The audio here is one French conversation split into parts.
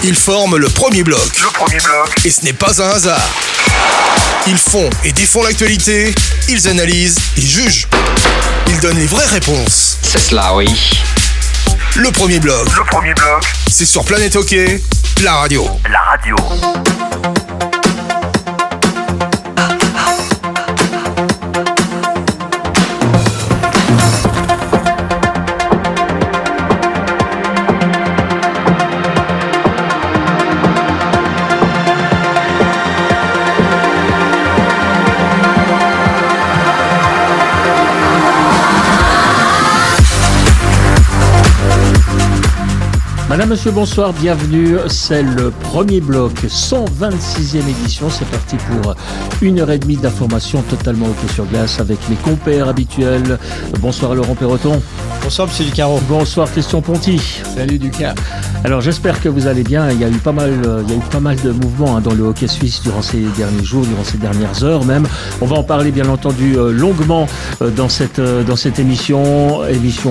Ils forment le premier bloc. Et ce n'est pas un hasard. Ils font et défont l'actualité, ils analysent, ils jugent. Ils donnent les vraies réponses. C'est cela, oui. Le premier bloc. C'est sur Planète Hockey, la radio. Madame, monsieur, bonsoir, bienvenue. C'est le premier bloc, 126e édition. C'est parti pour 1h30 d'informations totalement hockey sur glace avec mes compères habituels. Bonsoir Laurent Perroton. Bonsoir Monsieur Ducaro. Bonsoir Christian Ponty. Salut Ducas. Alors j'espère que vous allez bien. Il y a eu pas mal de mouvements dans le hockey suisse durant ces derniers jours, durant ces dernières heures même. On va en parler bien entendu longuement dans cette émission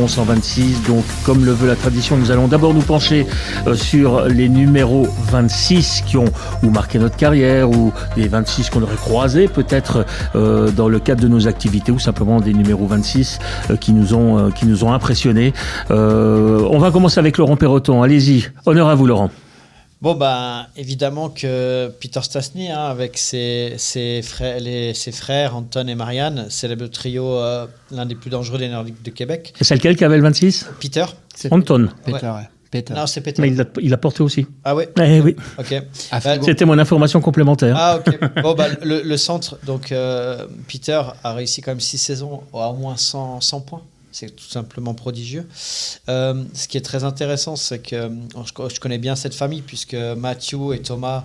126. Donc comme le veut la tradition, nous allons d'abord nous pencher sur les numéros 26 qui ont ou marqué notre carrière ou les 26 qu'on aurait croisés peut-être dans le cadre de nos activités ou simplement des numéros 26 qui nous ont impressionnés. On va commencer avec Laurent Perroton. Allez-y, honneur à vous Laurent. Bon évidemment que Peter Stastny avec ses frères Anton et Marianne, célèbre trio, l'un des plus dangereux des Nordiques de Québec. C'est lequel qui avait le 26 ? Peter. Anton. Peter, ouais. Peter. Non, c'est Peter. Mais il l'a porté aussi. Ah oui. Oui. Ok. C'était mon information complémentaire. Ah ok. Bon le centre, donc Peter a réussi quand même 6 saisons à au moins 100 points. C'est tout simplement prodigieux. Ce qui est très intéressant, c'est que je connais bien cette famille puisque Matthew et Thomas,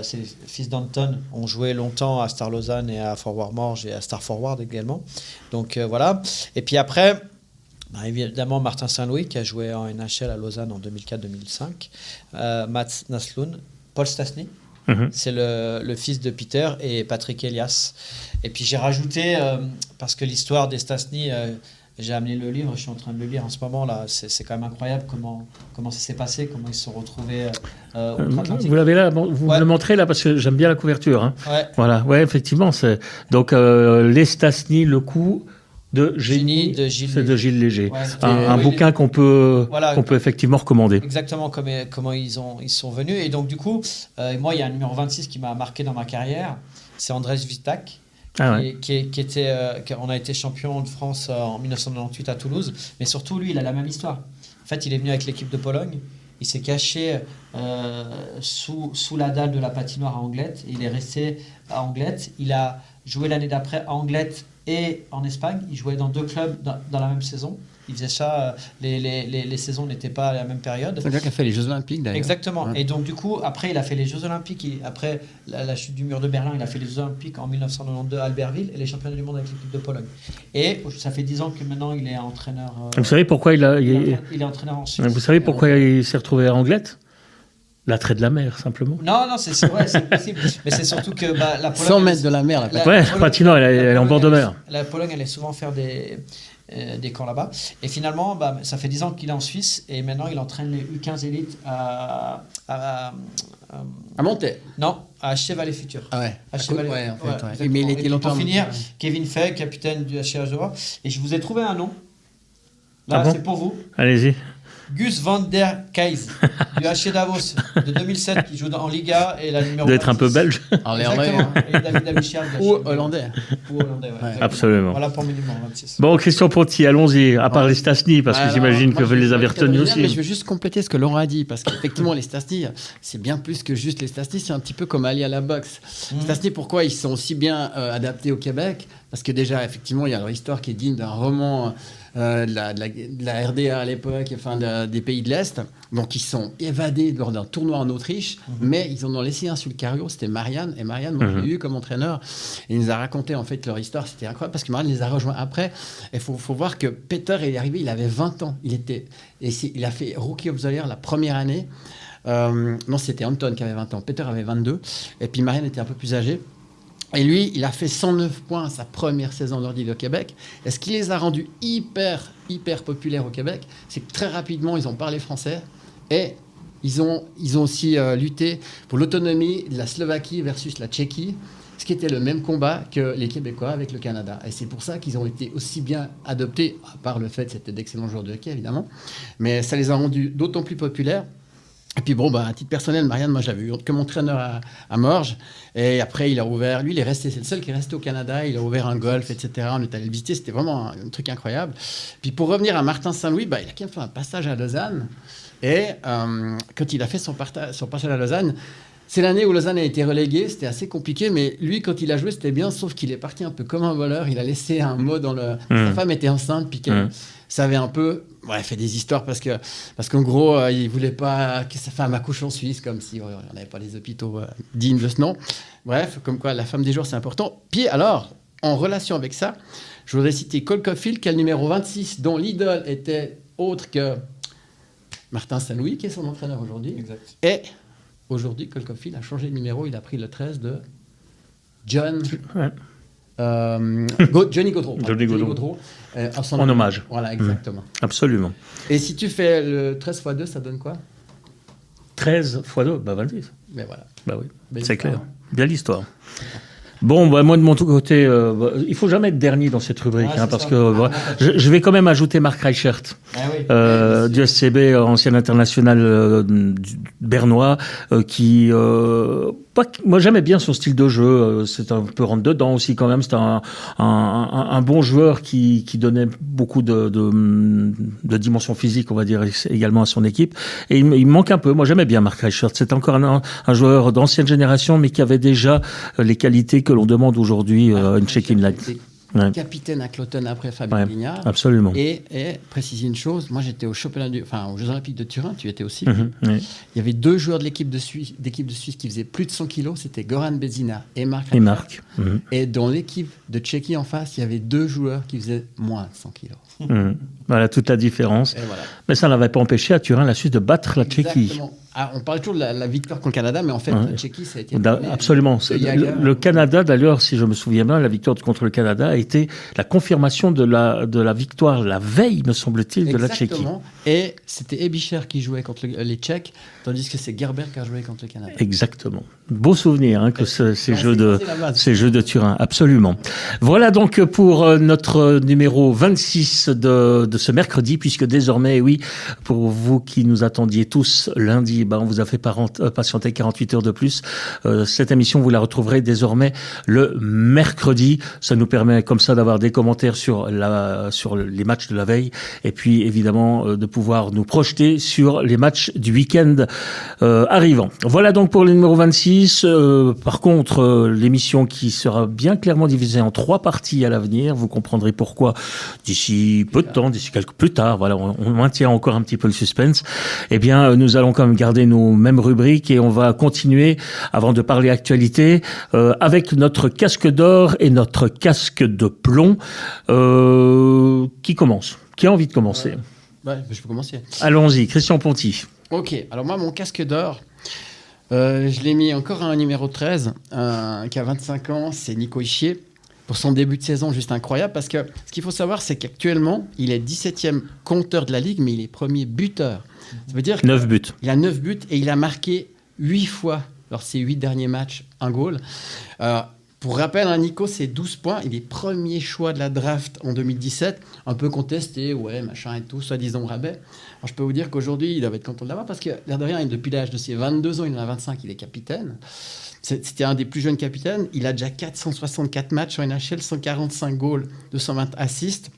c'est les fils d'Anton, ont joué longtemps à Star Lausanne et à Forward Morges et à Star Forward également. Donc voilà. Et puis après, évidemment Martin Saint-Louis qui a joué en NHL à Lausanne en 2004-2005. Mats Naslund, Paul Stastny. C'est le fils de Peter et Patrick Elias. Et puis j'ai rajouté, parce que l'histoire des Stastny, j'ai amené le livre, je suis en train de le lire en ce moment là. C'est quand même incroyable comment ça s'est passé, comment ils se sont retrouvés outre-Atlantique. Vous l'avez là, vous me le montrez là parce que j'aime bien la couverture. Hein. Ouais. Voilà, ouais, effectivement. Donc les Stastny, le coup de génie, c'est de Gilles Léger. Ouais, un bouquin qu'on peut effectivement recommander. Exactement comment ils sont venus. Et donc du coup, moi il y a un numéro 26 qui m'a marqué dans ma carrière, c'est Andrés Vitak. On a été champion de France en 1998 à Toulouse, mais surtout lui, il a la même histoire. En fait, il est venu avec l'équipe de Pologne, il s'est caché sous la dalle de la patinoire à Anglette, il est resté à Anglette, il a joué l'année d'après à Anglette et en Espagne, il jouait dans 2 clubs dans la même saison. Il faisait ça, les saisons n'étaient pas à la même période. C'est le gars qui a fait les Jeux Olympiques d'ailleurs. Exactement. Ouais. Et donc du coup, après, il a fait les Jeux Olympiques. Après la chute du mur de Berlin, il a fait les Jeux Olympiques en 1992 à Albertville et les championnats du monde avec l'équipe de Pologne. Et ça fait 10 ans que maintenant il est entraîneur. Vous savez pourquoi il est entraîneur en Suisse. Vous savez pourquoi il s'est retrouvé à Anglette ? L'attrait de la mer, simplement. Non, c'est vrai, c'est possible. Mais c'est surtout que la Pologne... 100 mètres de la mer, la patinoire, elle est en bord de mer. La Pologne allait souvent faire des camps là-bas. Et finalement, ça fait 10 ans qu'il est en Suisse et maintenant il entraîne les U15 élites à Montaix. Non, à HC Valais Futur. Ah ouais. HC Valais. Ouais, en fait. Ouais. Mais il était longtemps. Pour finir, Kevin Fay, capitaine du HC Ajoa. Et je vous ai trouvé un nom. Là, c'est pour vous. Allez-y. Gus van der Keyse, du HC Davos, de 2007, qui joue en Liga et la numéro. Doit être un peu belge. Exactement. Et David Abichard. Ou hollandais. Ouais. Absolument. Voilà pour mes numéros 26. Bon, Christian Ponty, allons-y. À part les Stastny, parce que j'imagine que vous les avez retenus aussi. Mais je veux juste compléter ce que Laurent a dit, parce qu'effectivement, les Stastny, c'est bien plus que juste les Stastny, c'est un petit peu comme aller à la boxe. Stastny, pourquoi ils sont aussi bien adaptés au Québec ? Parce que déjà, effectivement, il y a leur histoire qui est digne d'un roman de la RDA à l'époque, des pays de l'Est. Donc, ils sont évadés lors d'un tournoi en Autriche, mais ils en ont laissé un sur le cargo, c'était Marianne. Et Marianne, moi, je l'ai eu comme entraîneur. Et il nous a raconté, en fait, leur histoire. C'était incroyable parce que Marianne les a rejoints après. Et il faut voir que Peter est arrivé, il avait 20 ans. Il a fait Rookie of the Year la première année. Non, c'était Anton qui avait 20 ans. Peter avait 22. Et puis, Marianne était un peu plus âgée. Et lui, il a fait 109 points à sa première saison nordique au Québec. Et ce qui les a rendus hyper populaires au Québec, c'est que très rapidement, ils ont parlé français. Et ils ont aussi lutté pour l'autonomie de la Slovaquie versus la Tchéquie, ce qui était le même combat que les Québécois avec le Canada. Et c'est pour ça qu'ils ont été aussi bien adoptés, à part le fait que c'était d'excellents joueurs de hockey, évidemment, mais ça les a rendus d'autant plus populaires. Et puis bon, à titre personnel, Marianne, moi j'avais eu que mon entraîneur à Morges, et après il a ouvert, lui il est resté, c'est le seul qui est resté au Canada, il a ouvert un golf, etc. On est allé le visiter, c'était vraiment un truc incroyable. Puis pour revenir à Martin Saint-Louis, il a quand même fait un passage à Lausanne, et quand il a fait son passage à Lausanne, c'est l'année où Lausanne a été reléguée, c'était assez compliqué, mais lui, quand il a joué, c'était bien, sauf qu'il est parti un peu comme un voleur. Il a laissé un mot dans le... Sa femme était enceinte, puis qu'elle savait un peu... Ouais, fait des histoires parce qu'en gros, il voulait pas que sa femme accouche en Suisse, comme si on n'avait pas les hôpitaux dignes de ce nom. Bref, comme quoi la femme des jours, c'est important. Puis alors, en relation avec ça, je voudrais citer Cole Caulfield, qui est le numéro 26, dont l'idole était autre que Martin Saint-Louis, qui est son entraîneur aujourd'hui. Exact. Et... aujourd'hui, Cole Caulfield a changé de numéro. Il a pris le 13 de Johnny Gaudreau. Johnny Gaudreau. En hommage. Voilà, exactement. Absolument. Et si tu fais le 13 x 2, ça donne quoi? 13 x 2, 26. Mais voilà. Bah oui, Belle c'est histoire. clair. Belle histoire. Bon, moi de mon côté, il faut jamais être dernier dans cette rubrique, parce que je vais quand même ajouter Marc Reichert, du SCB, ancien international bernois, qui, moi j'aimais bien son style de jeu, c'est un peu rentre dedans aussi quand même, c'est un bon joueur qui donnait beaucoup de dimension physique, on va dire, également à son équipe, et il manque un peu. Moi j'aimais bien Marc Reichert, c'est encore un joueur d'ancienne génération, mais qui avait déjà les qualités que l'on demande aujourd'hui à une Check-in Light. Capitaine à Cloton après Fabien Lignard. Absolument. Et préciser une chose, moi j'étais aux Jeux Olympiques de Turin, tu étais aussi. Oui. Il y avait deux joueurs de l'équipe de Suisse qui faisaient plus de 100 kilos, c'était Goran Bezina et Marc. Et dans l'équipe de Tchéquie en face, il y avait deux joueurs qui faisaient moins de 100 kilos. Voilà toute la différence. Voilà. Mais ça n'avait pas empêché à Turin la Suisse de battre la Tchéquie. Exactement. On parle toujours de la victoire contre le Canada, mais en fait, la Tchéquie, ça a été... Absolument. Le Canada, d'ailleurs, si je me souviens bien, la victoire contre le Canada a été la confirmation de la victoire la veille, me semble-t-il, de la Tchéquie. Exactement. Et c'était Ebicher qui jouait contre les Tchèques, tandis que c'est Gerber qui a joué contre le Canada. Exactement. Beau souvenir que ces jeux de Turin, absolument. Voilà donc pour notre numéro 26 de ce mercredi, puisque désormais, oui, pour vous qui nous attendiez tous lundi, on vous a fait patienter 48 heures de plus. Cette émission, vous la retrouverez désormais le mercredi. Ça nous permet comme ça d'avoir des commentaires sur les matchs de la veille, et puis évidemment de pouvoir nous projeter sur les matchs du week-end arrivant. Voilà donc pour le numéro 26. Par contre, l'émission qui sera bien clairement divisée en 3 parties à l'avenir, vous comprendrez pourquoi d'ici peu de temps, d'ici quelques plus tard, voilà, on maintient encore un petit peu le suspense. Eh bien, nous allons quand même garder nos mêmes rubriques et on va continuer, avant de parler actualité, avec notre casque d'or et notre casque de plomb. Qui commence? Qui a envie de commencer? Je peux commencer. Allons-y, Christian Ponty. Ok, alors moi, mon casque d'or, je l'ai mis encore à un numéro 13, qui a 25 ans, c'est Nico Hischier. Pour son début de saison, juste incroyable, parce que ce qu'il faut savoir, c'est qu'actuellement, il est 17e compteur de la Ligue, mais il est premier buteur. Ça veut dire 9 buts. Il a 9 buts et il a marqué 8 fois, lors de ses 8 derniers matchs, un goal. Pour rappel, Nico, c'est 12 points. Il est premier choix de la draft en 2017. Un peu contesté, machin et tout, soi-disant rabais. Alors, je peux vous dire qu'aujourd'hui, il doit être content de l'avoir parce que, l'air de rien, depuis l'âge de ses 22 ans, il en a 25, il est capitaine. C'était un des plus jeunes capitaines. Il a déjà 464 matchs en NHL, 145 goals, 220 assists.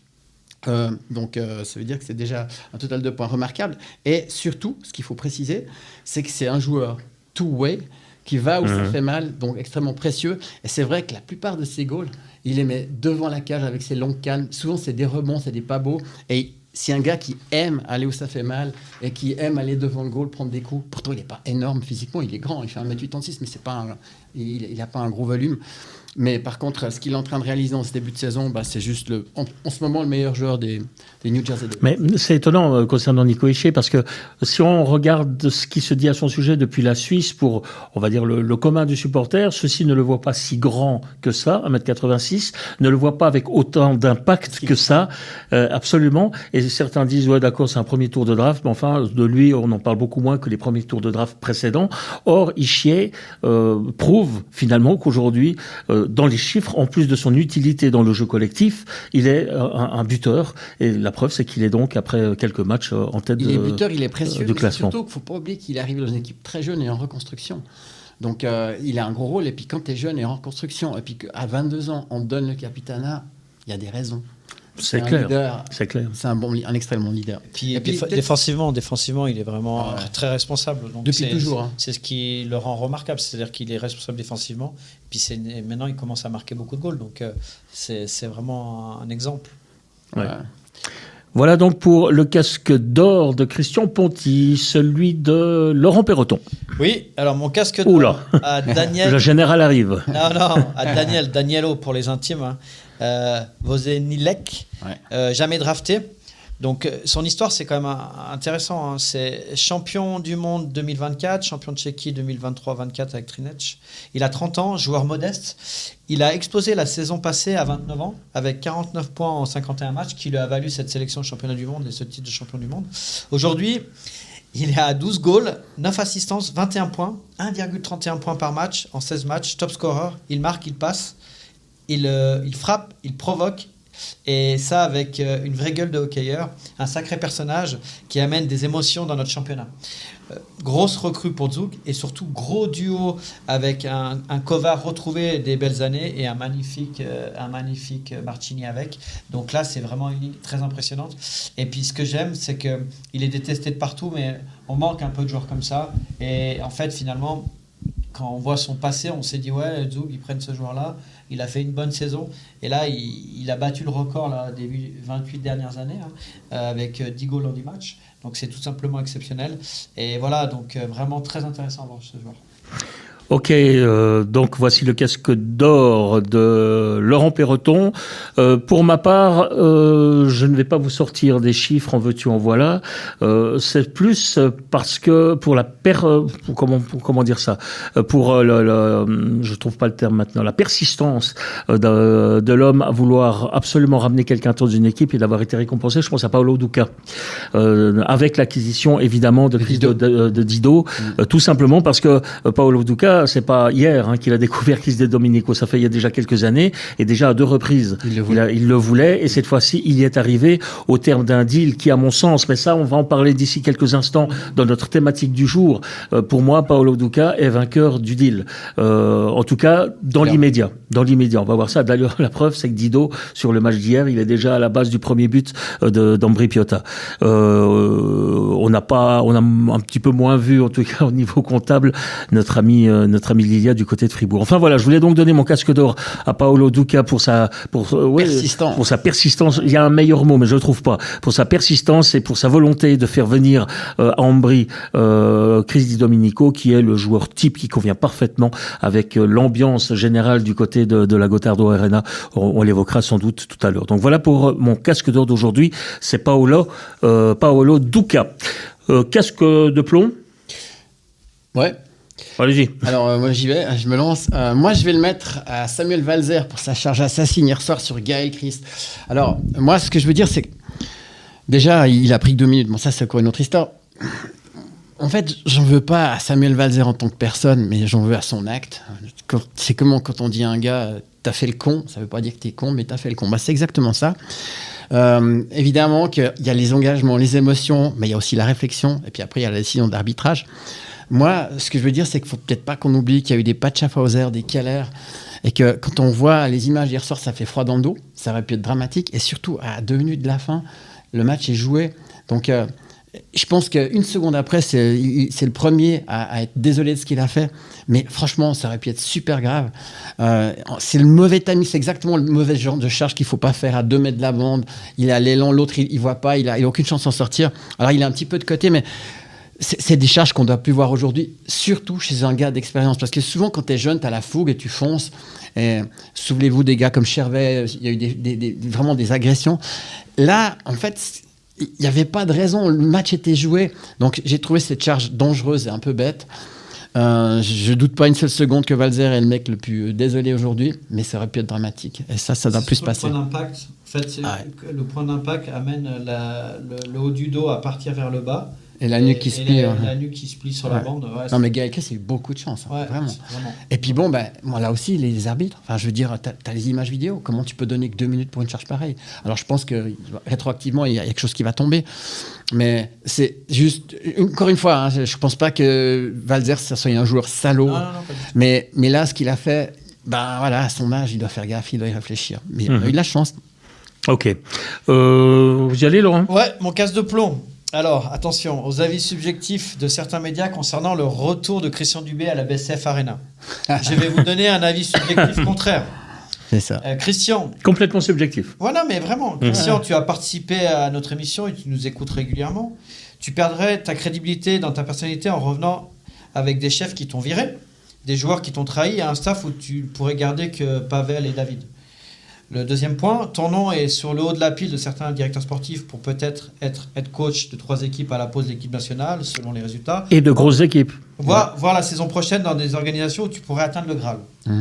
Donc, ça veut dire que c'est déjà un total de points remarquable. Et surtout, ce qu'il faut préciser, c'est que c'est un joueur two-way qui va où ça fait mal, donc extrêmement précieux. Et c'est vrai que la plupart de ses goals, il les met devant la cage avec ses longues cannes. Souvent, c'est des rebonds, c'est des pas beaux. Et c'est un gars qui aime aller où ça fait mal et qui aime aller devant le goal, prendre des coups. Pourtant, il n'est pas énorme physiquement, il est grand, il fait 1m86, mais c'est pas il n'a pas un gros volume. Mais par contre, ce qu'il est en train de réaliser en ce début de saison, c'est juste en ce moment le meilleur joueur des New Jersey Devils. Mais c'est étonnant concernant Nico Hischier, parce que si on regarde ce qui se dit à son sujet depuis la Suisse, pour, on va dire, le commun du supporter, ceux-ci ne le voient pas si grand que ça, 1m86, ne le voient pas avec autant d'impact que ça, absolument. Et certains disent, ouais, d'accord, c'est un premier tour de draft, mais enfin, de lui, on en parle beaucoup moins que les premiers tours de draft précédents. Or, Hischier prouve finalement qu'aujourd'hui, dans les chiffres, en plus de son utilité dans le jeu collectif, il est un buteur. Et la preuve, c'est qu'il est donc, après quelques matchs, en tête il est buteur, il est précieux, de classement. Surtout qu'il ne faut pas oublier qu'il arrive dans une équipe très jeune et en reconstruction. Donc, il a un gros rôle. Et puis, quand tu es jeune et en reconstruction, et puis qu'à 22 ans, on te donne le capitanat, il y a des raisons. C'est clair. Leader, c'est clair. C'est un extrêmement bon leader. Puis défensivement, il est vraiment très responsable. Donc depuis toujours. C'est ce qui le rend remarquable, c'est-à-dire qu'il est responsable défensivement. Puis maintenant, il commence à marquer beaucoup de goals. Donc c'est vraiment un exemple. Ouais. Voilà donc pour le casque d'or de Christian Ponty, celui de Laurent Perroton. Oui, alors mon casque d'or à Daniel. Le général arrive. Non, à Danielo pour les intimes. Vozenilek, jamais drafté. Donc son histoire, c'est quand même intéressant. C'est champion du monde 2024, champion de Tchéquie 2023-24 avec Trinec. Il a 30 ans, joueur modeste. Il a explosé la saison passée à 29 ans avec 49 points en 51 matchs qui lui a valu cette sélection championnat du monde et ce titre de champion du monde. Aujourd'hui, il est à 12 goals, 9 assistances, 21 points, 1,31 points par match en 16 matchs, top scorer. Il marque, il passe, il frappe, il provoque. Et ça avec une vraie gueule de hockeyeur, un sacré personnage qui amène des émotions dans notre championnat. Grosse recrue pour Zug et surtout gros duo avec un Kovar retrouvé des belles années et un magnifique Martini avec. Donc là, c'est vraiment unique, très impressionnante. Et puis ce que j'aime, c'est qu'il est détesté de partout, mais on manque un peu de joueurs comme ça. Et en fait, finalement, quand on voit son passé, on s'est dit ouais, Zug, ils prennent ce joueur-là. Il a fait une bonne saison et là, il a battu le record là, des 28 dernières années avec 10 goals en 10 matchs. Donc c'est tout simplement exceptionnel. Et voilà, donc vraiment très intéressant à voir ce joueur. Ok, donc voici le casque d'or de Laurent Perroton. Pour ma part, je ne vais pas vous sortir des chiffres en veux-tu en voilà. C'est plus parce que pour la comment dire ça, pour je trouve pas le terme maintenant, la persistance de l'homme à vouloir absolument ramener quelqu'un dans une équipe et d'avoir été récompensé. Je pense à Paolo Duca, avec l'acquisition évidemment de Dido, tout simplement parce que Paolo Duca, c'est pas hier qu'il a découvert Chris Domenico, ça fait il y a déjà quelques années et déjà à 2 reprises il le voulait et cette fois-ci il y est arrivé au terme d'un deal qui à mon sens, mais ça on va en parler d'ici quelques instants dans notre thématique du jour, pour moi Paolo Duca est vainqueur du deal, en tout cas dans l'immédiat, on va voir ça. D'ailleurs la preuve c'est que Dido sur le match d'hier il est déjà à la base du premier but d'Ambri Piotta. On a un petit peu moins vu en tout cas au niveau comptable notre ami Lilia du côté de Fribourg. Enfin voilà, je voulais donc donner mon casque d'or à Paolo Duca pour sa persistance. Il y a un meilleur mot, mais je le trouve pas. Pour sa persistance et pour sa volonté de faire venir à Ambri Chris Di Domenico, qui est le joueur type qui convient parfaitement avec l'ambiance générale du côté de la Gottardo Arena. On l'évoquera sans doute tout à l'heure. Donc voilà pour mon casque d'or d'aujourd'hui. C'est Paolo Duca. Casque de plomb. Ouais. Allez-y. Alors moi j'y vais, je me lance. Moi je vais le mettre à Samuel Walzer pour sa charge assassine hier soir sur Gaël Christ. Alors moi ce que je veux dire c'est que déjà il a pris que 2 minutes. Bon ça c'est quoi une autre histoire. En fait j'en veux pas à Samuel Walzer en tant que personne, mais j'en veux à son acte. C'est comment quand on dit à un gars t'as fait le con, ça veut pas dire que t'es con, mais t'as fait le con. Bah c'est exactement ça. Évidemment qu'il y a les engagements, les émotions, mais il y a aussi la réflexion et puis après il y a la décision d'arbitrage. Moi, ce que je veux dire, c'est qu'il ne faut peut-être pas qu'on oublie qu'il y a eu des Pat Schaffhauser, des Keller, et que quand on voit les images d'hier soir, ça fait froid dans le dos, ça aurait pu être dramatique, et surtout, à 2 minutes de la fin, le match est joué. Donc, je pense qu'une seconde après, c'est le premier à être désolé de ce qu'il a fait, mais franchement, ça aurait pu être super grave. C'est le mauvais timing, c'est exactement le mauvais genre de charge qu'il ne faut pas faire à 2 mètres de la bande. Il a l'élan, l'autre, il ne voit pas, il a aucune chance d'en sortir. Alors, il a un petit peu de côté, mais... c'est des charges qu'on doit plus voir aujourd'hui, surtout chez un gars d'expérience. Parce que souvent, quand tu es jeune, tu as la fougue et tu fonces. Et souvenez-vous des gars comme Chervet, il y a eu vraiment des agressions. Là, en fait, il n'y avait pas de raison. Le match était joué. Donc, j'ai trouvé cette charge dangereuse et un peu bête. Je ne doute pas une seule seconde que Walzer est le mec le plus désolé aujourd'hui, mais ça aurait pu être dramatique. Et ça doit plus se passer. Le point d'impact, en fait, le point d'impact amène le haut du dos à partir vers le bas. Et la nuque qui se plie. La nuque qui se plie sur la bande. Ouais, non, mais Gaël Chris, il a eu beaucoup de chance, vraiment. Et puis bon, moi là aussi, les arbitres, enfin, je veux dire, t'as les images vidéo. Comment tu peux donner que 2 minutes pour une charge pareille? Alors, je pense que rétroactivement, il y a quelque chose qui va tomber. Mais c'est juste, encore une fois, je ne pense pas que Walzer, ça soit un joueur salaud. Non, mais là, ce qu'il a fait, à son âge, il doit faire gaffe, il doit y réfléchir. Mais il a eu de la chance. Ok. Vous y allez, Laurent? Ouais, mon casse de plomb. Alors, attention aux avis subjectifs de certains médias concernant le retour de Christian Dubé à la BCF Arena. Je vais vous donner un avis subjectif contraire. C'est ça. Christian. Complètement subjectif. Voilà, mais vraiment. Christian, tu as participé à notre émission et tu nous écoutes régulièrement. Tu perdrais ta crédibilité dans ta personnalité en revenant avec des chefs qui t'ont viré, des joueurs qui t'ont trahi et un staff où tu pourrais garder que Pavel et David. Le deuxième point, ton nom est sur le haut de la pile de certains directeurs sportifs pour peut-être être head coach de 3 équipes à la pause de l'équipe nationale, selon les résultats. Et de grosses équipes. Voir la saison prochaine dans des organisations où tu pourrais atteindre le Graal.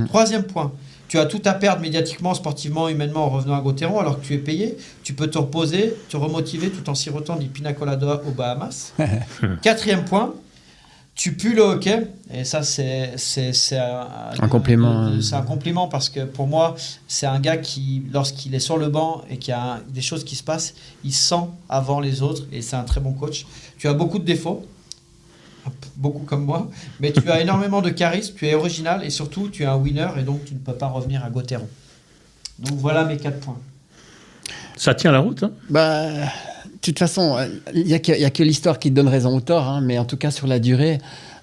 Troisième point, tu as tout à perdre médiatiquement, sportivement, humainement en revenant à Gauthieron alors que tu es payé. Tu peux te reposer, te remotiver tout en sirotant du pina colada aux Bahamas. Quatrième point, tu pues le hockey, et ça c'est un compliment. C'est un compliment parce que pour moi, c'est un gars qui, lorsqu'il est sur le banc et qu'il y a des choses qui se passent, il sent avant les autres et c'est un très bon coach. Tu as beaucoup de défauts, beaucoup comme moi, mais tu as énormément de charisme, tu es original et surtout tu es un winner et donc tu ne peux pas revenir à Gauthieron. Donc voilà mes 4 points. Ça tient la route, hein? De toute façon, il n'y a que l'histoire qui te donne raison ou tort, hein, mais en tout cas, sur la durée,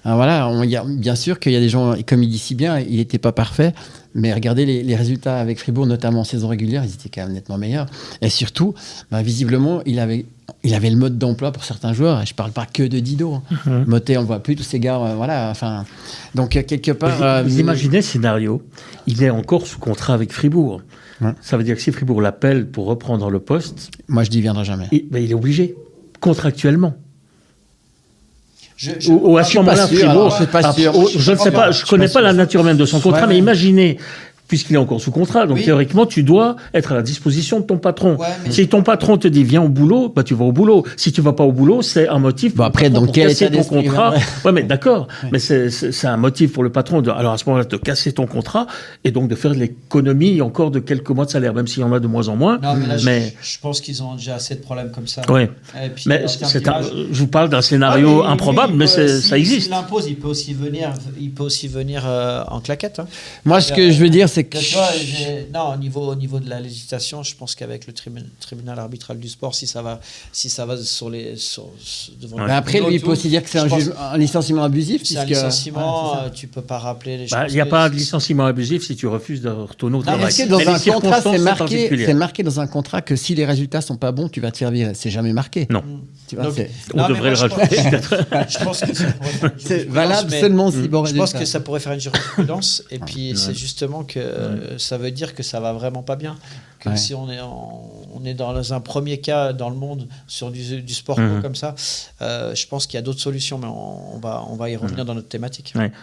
bien sûr qu'il y a des gens, comme il dit si bien, il n'était pas parfait, mais regardez les résultats avec Fribourg, notamment en saison régulière, ils étaient quand même nettement meilleurs. Et surtout, visiblement, il avait le mode d'emploi pour certains joueurs, et je ne parle pas que de Dido. Motet, on ne voit plus, tous ces gars, donc, quelque part... Vous imaginez le scénario, il est encore sous contrat avec Fribourg. Ouais. Ça veut dire que si Fribourg l'appelle pour reprendre le poste... Moi, je dis, il ne viendra jamais. Il est obligé, contractuellement. Ou à ce moment-là, Fribourg... Je ne sais pas, je ne connais pas la nature même de son contrat, mais imaginez... Puisqu'il est encore sous contrat, donc théoriquement, tu dois être à la disposition de ton patron. Si ton patron te dit viens au boulot, tu vas au boulot. Si tu vas pas au boulot, c'est un motif pour casser ton contrat. Ouais, mais d'accord. Mais c'est un motif pour le patron alors à ce moment-là, de casser ton contrat et donc de faire de l'économie encore de quelques mois de salaire, même s'il y en a de moins en moins. Non, mais là, je pense qu'ils ont déjà assez de problèmes comme ça. Oui. Mais je vous parle d'un scénario improbable, mais ça existe. S'il l'impose, il peut aussi venir en claquette. Hein. Moi, ce que je veux dire, c'est que... Au niveau de la législation, je pense qu'avec le tribunal arbitral du sport, si ça va devant après, lui, il peut aussi dire que c'est un licenciement abusif. C'est un licenciement, tu peux pas rappeler les choses. Il n'y a pas de licenciement abusif si tu refuses de retourner au travail. Est-ce que dans un contrat, c'est marqué dans un contrat que si les résultats sont pas bons, tu vas te faire virer? C'est jamais marqué. Non. On devrait le rajouter. Je pense que c'est valable seulement si bon résultat. Je pense que ça pourrait faire une jurisprudence. Et puis, c'est justement que ça veut dire que ça va vraiment pas bien. Que si on est dans un premier cas dans le monde sur du sport comme ça, je pense qu'il y a d'autres solutions, mais on va y revenir dans notre thématique. Ouais.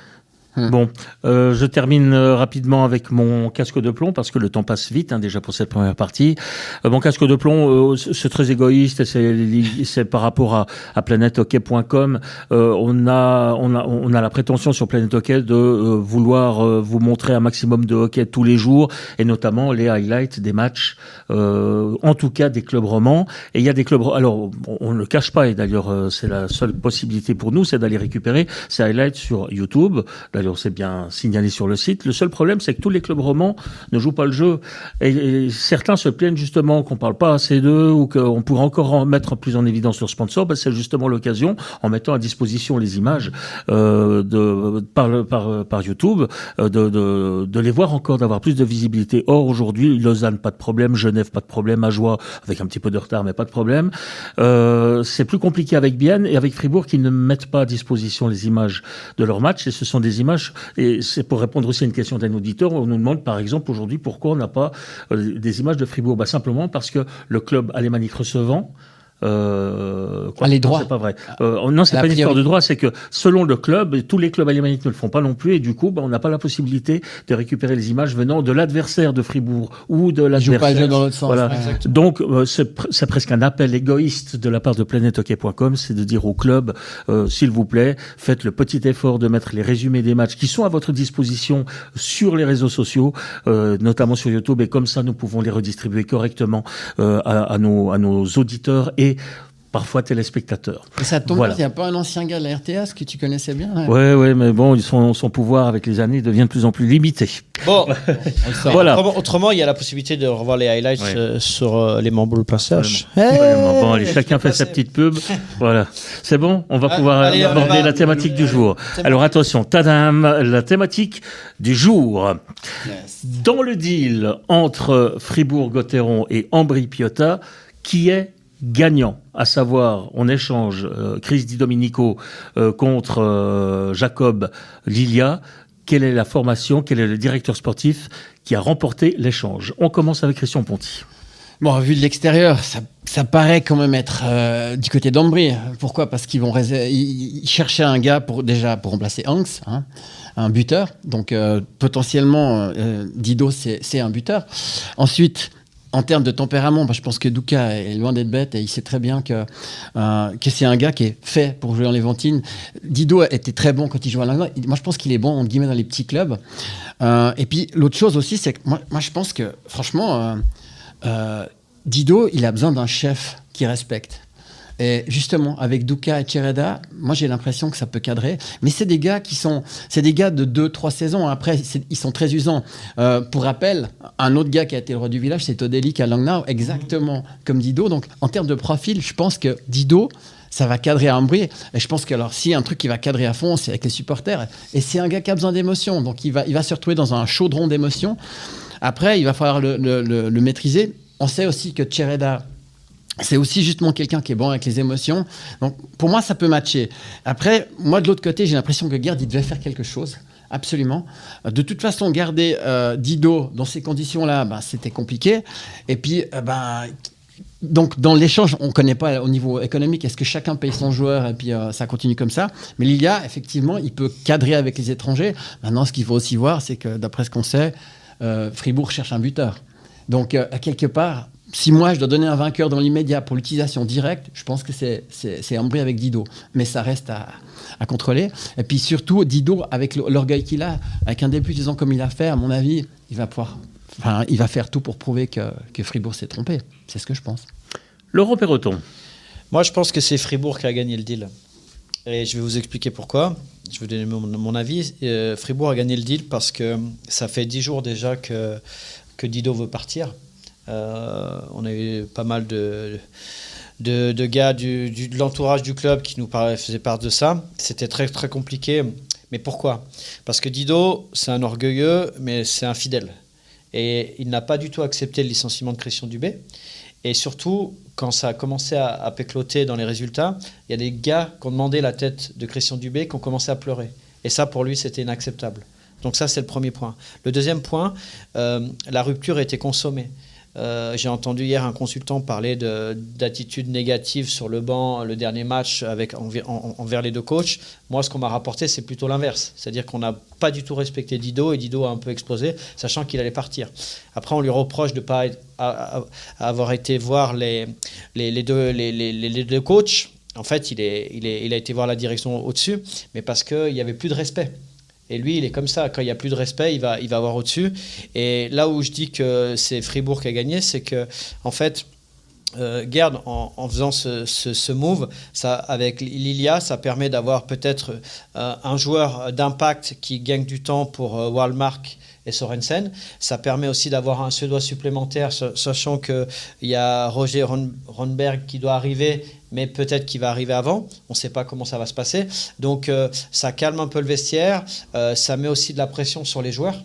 Bon, je termine rapidement avec mon casque de plomb parce que le temps passe vite déjà pour cette première partie. Mon casque de plomb, c'est très égoïste, c'est par rapport à planethockey.com. On a la prétention sur Planet Hockey de vouloir vous montrer un maximum de hockey tous les jours et notamment les highlights des matchs, en tout cas des clubs romans. Et il y a des clubs, alors on ne le cache pas et d'ailleurs c'est la seule possibilité pour nous, c'est d'aller récupérer ces highlights sur YouTube. La d'ailleurs c'est bien signalé sur le site. Le seul problème, c'est que tous les clubs romans ne jouent pas le jeu. Et certains se plaignent justement qu'on parle pas assez d'eux ou qu'on pourrait encore en mettre plus en évidence leurs sponsors. C'est justement l'occasion, en mettant à disposition les images par YouTube, de les voir encore, d'avoir plus de visibilité. Or, aujourd'hui, Lausanne, pas de problème. Genève, pas de problème. Ajoie, avec un petit peu de retard, mais pas de problème. C'est plus compliqué avec Bienne et avec Fribourg qui ne mettent pas à disposition les images de leur match. Et ce sont des images, et c'est pour répondre aussi à une question d'un auditeur, on nous demande par exemple aujourd'hui pourquoi on n'a pas des images de Fribourg. Simplement parce que le club alémanique recevant les droits. C'est pas vrai. Non, c'est pas une histoire de droit, c'est que selon le club, tous les clubs alémaniques ne le font pas non plus, et du coup, on n'a pas la possibilité de récupérer les images venant de l'adversaire de Fribourg ou de l'adversaire. Ils jouent pas le jeu dans l'autre sens. Voilà. Donc, c'est presque un appel égoïste de la part de planethockey.com, c'est de dire au club, s'il vous plaît, faites le petit effort de mettre les résumés des matchs qui sont à votre disposition sur les réseaux sociaux, notamment sur YouTube, et comme ça, nous pouvons les redistribuer correctement à nos auditeurs et parfois téléspectateurs. Et ça tombe, il n'y a pas un ancien gars de la RTS que tu connaissais bien? Oui, mais bon, son pouvoir avec les années devient de plus en plus limité. Bon, voilà. Autrement, il y a la possibilité de revoir les highlights sur lesmemboules.ch. Bon, allez, chacun fait sa petite pub. Voilà. C'est bon, on va pouvoir aborder la thématique du jour. Alors attention, tadam, la thématique du jour. Yes. Dans le deal entre Fribourg-Gotteron et Ambri-Piotta, qui est gagnant, à savoir on échange Chris Di Domenico contre Jacob Lilia. Quelle est la formation, quel est le directeur sportif qui a remporté l'échange? On commence avec Christian Ponty. Bon, vu de l'extérieur, ça paraît quand même être du côté d'Ambri. Pourquoi? Parce qu'ils vont ils cherchaient un gars pour remplacer Hanks, un buteur. Donc potentiellement Dido c'est un buteur. Ensuite, en termes de tempérament, je pense que Duka est loin d'être bête et il sait très bien que c'est un gars qui est fait pour jouer en Levantine. Dido était très bon quand il jouait à Langnau. Moi, je pense qu'il est bon, entre guillemets, dans les petits clubs. Et puis, l'autre chose aussi, c'est que moi je pense que, franchement, Dido, il a besoin d'un chef qui respecte. Et justement, avec Duka et Chereda, moi j'ai l'impression que ça peut cadrer. Mais c'est des gars de 2-3 saisons. Après, ils sont très usants. Pour rappel, un autre gars qui a été le roi du village, c'est Todelik à Langnau, exactement comme Dido. Donc, en termes de profil, je pense que Dido, ça va cadrer à Ambri. Et je pense que s'il y a un truc qui va cadrer à fond, c'est avec les supporters. Et c'est un gars qui a besoin d'émotions. Donc, il va se retrouver dans un chaudron d'émotions. Après, il va falloir le maîtriser. On sait aussi que Chereda, c'est aussi justement quelqu'un qui est bon avec les émotions. Donc, pour moi, ça peut matcher. Après, moi, de l'autre côté, j'ai l'impression que Gerd, il devait faire quelque chose. Absolument. De toute façon, garder Dido dans ces conditions-là, c'était compliqué. Et puis, donc, dans l'échange, on ne connaît pas au niveau économique. Est-ce que chacun paye son joueur et puis ça continue comme ça? Mais Lilia, effectivement, il peut cadrer avec les étrangers. Maintenant, ce qu'il faut aussi voir, c'est que, d'après ce qu'on sait, Fribourg cherche un buteur. Donc, à quelque part, si moi je dois donner un vainqueur dans l'immédiat pour l'utilisation directe, je pense que c'est Ambri avec Dido. Mais ça reste à contrôler. Et puis surtout, Dido, avec l'orgueil qu'il a, avec un début de saison comme il a fait, à mon avis, il va faire tout pour prouver que Fribourg s'est trompé. C'est ce que je pense. Laurent Perroton. Moi, je pense que c'est Fribourg qui a gagné le deal. Et je vais vous expliquer pourquoi. Je vais donner mon avis. Fribourg a gagné le deal parce que ça fait 10 jours déjà que Dido veut partir. On a eu pas mal de gars de l'entourage du club qui nous faisaient part de ça. C'était très très compliqué. Mais pourquoi? Parce que Dido, c'est un orgueilleux, mais c'est un fidèle. Et il n'a pas du tout accepté le licenciement de Christian Dubé. Et surtout, quand ça a commencé à pécloter dans les résultats, il y a des gars qui ont demandé la tête de Christian Dubé qui ont commencé à pleurer. Et ça, pour lui, c'était inacceptable. Donc ça, c'est le premier point. Le deuxième point, la rupture a été consommée. J'ai entendu hier un consultant parler d'attitude négative sur le banc le dernier match envers les deux coachs. Moi, ce qu'on m'a rapporté, c'est plutôt l'inverse. C'est-à-dire qu'on n'a pas du tout respecté Dido et Dido a un peu explosé, sachant qu'il allait partir. Après, on lui reproche de ne pas avoir été voir les deux coachs. En fait, il a été voir la direction au-dessus, mais parce qu'il n'y avait plus de respect. Et lui, il est comme ça. Quand il n'y a plus de respect, il va avoir au-dessus. Et là où je dis que c'est Fribourg qui a gagné, c'est que, en fait, Gerd, en faisant ce move, avec Lilia, ça permet d'avoir peut-être un joueur d'impact qui gagne du temps pour Wallmark et Sorensen. Ça permet aussi d'avoir un Suédois supplémentaire, sachant qu'il y a Roger Rönnberg qui doit arriver, mais peut-être qu'il va arriver avant. On ne sait pas comment ça va se passer. Donc ça calme un peu le vestiaire. Ça met aussi de la pression sur les joueurs.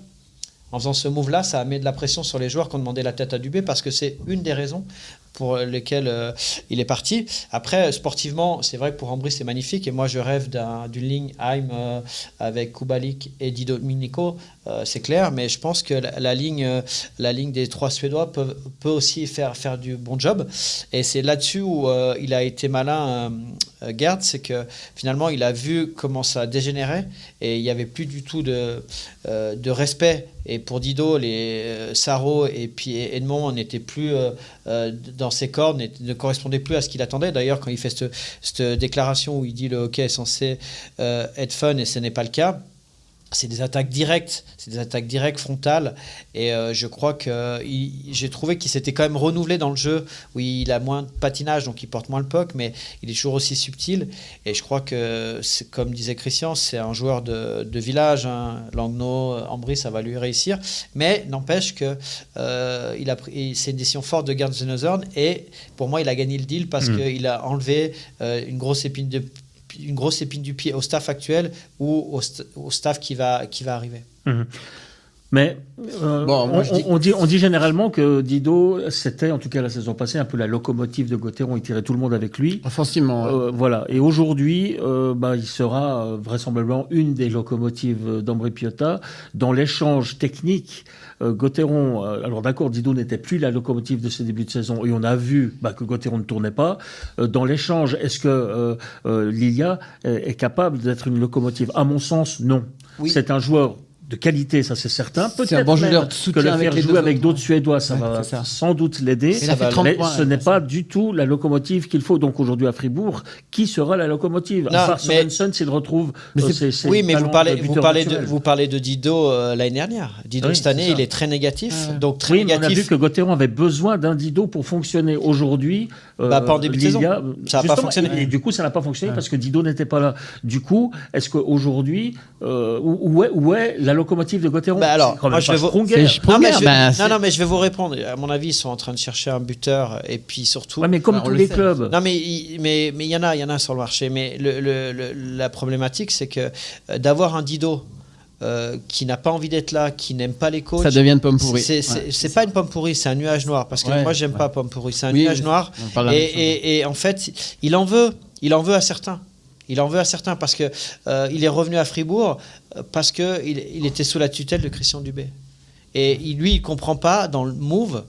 En faisant ce move-là, ça met de la pression sur les joueurs qui ont demandé la tête à Dubé, parce que c'est une des raisons pour lesquelles il est parti. Après, sportivement, c'est vrai que pour Ambry, c'est magnifique. Et moi, je rêve d'une ligne Haim avec Kubalik et Di Domenico, c'est clair. Mais je pense que la ligne des 3 Suédois peut aussi faire du bon job. Et c'est là-dessus où il a été malin, Gerd, c'est que finalement, il a vu comment ça dégénérait et il n'y avait plus du tout de respect. Et pour Dido, Saro et puis Edmond n'étaient plus dans ses cordes, ne correspondaient plus à ce qu'il attendait. D'ailleurs, quand il fait cette déclaration où il dit le hockey est censé être fun et ce n'est pas le cas, c'est des attaques directes, frontales. Et je crois que j'ai trouvé qu'il s'était quand même renouvelé dans le jeu, où il a moins de patinage, donc il porte moins le puck, mais il est toujours aussi subtil. Et je crois que, comme disait Christian, c'est un joueur de village. Hein. Langnau, Ambry, ça va lui réussir. Mais n'empêche que c'est une décision forte de Gerd Zennezorn. Et pour moi, il a gagné le deal parce qu'il a enlevé une grosse épine du pied au staff actuel ou au staff qui va arriver. Mais on dit généralement que Dido, c'était, en tout cas la saison passée, un peu la locomotive de Gauthieron. Il tirait tout le monde avec lui. Offensivement. Voilà. Et aujourd'hui, il sera vraisemblablement une des locomotives d'Ambry Piotta. Dans l'échange technique, Gauthieron, alors d'accord, Dido n'était plus la locomotive de ses débuts de saison et on a vu que Gauthieron ne tournait pas. Dans l'échange, est-ce que Lilia est capable d'être une locomotive? À mon sens, non. Oui. C'est un joueur de qualité, ça c'est certain. Peut-être un bon joueur de soutien que le faire jouer avec d'autres Suédois, ça va sans doute l'aider. Mais ce n'est pas du tout la locomotive qu'il faut. Donc aujourd'hui à Fribourg, qui sera la locomotive? À part Sorensen, s'il retrouve. Oui, mais vous parlez de Dido l'année dernière. Dido cette année, il est très négatif. Donc très négatif. Mais on a vu que Gauthieron avait besoin d'un Dido pour fonctionner. Aujourd'hui, pas en début de saison. Ça n'a pas fonctionné. Et du coup, ça n'a pas fonctionné parce que Dido n'était pas là. Du coup, est-ce qu'aujourd'hui, où est la locomotive de Gauthieron? Alors, moi, je vais vous répondre. À mon avis, ils sont en train de chercher un buteur et puis surtout. Mais comme tous les clubs. Non, mais il y en a sur le marché. Mais la problématique, c'est que d'avoir un Dido qui n'a pas envie d'être là, qui n'aime pas les coachs, ça devient une pomme pourrie. C'est pas une pomme pourrie, c'est un nuage noir. Parce que moi, j'aime pas pomme pourrie. C'est un nuage noir. Et en fait, il en veut à certains. Il en veut à certains parce que il est revenu à Fribourg parce que il était sous la tutelle de Christian Dubé. Et lui, il comprend pas dans le move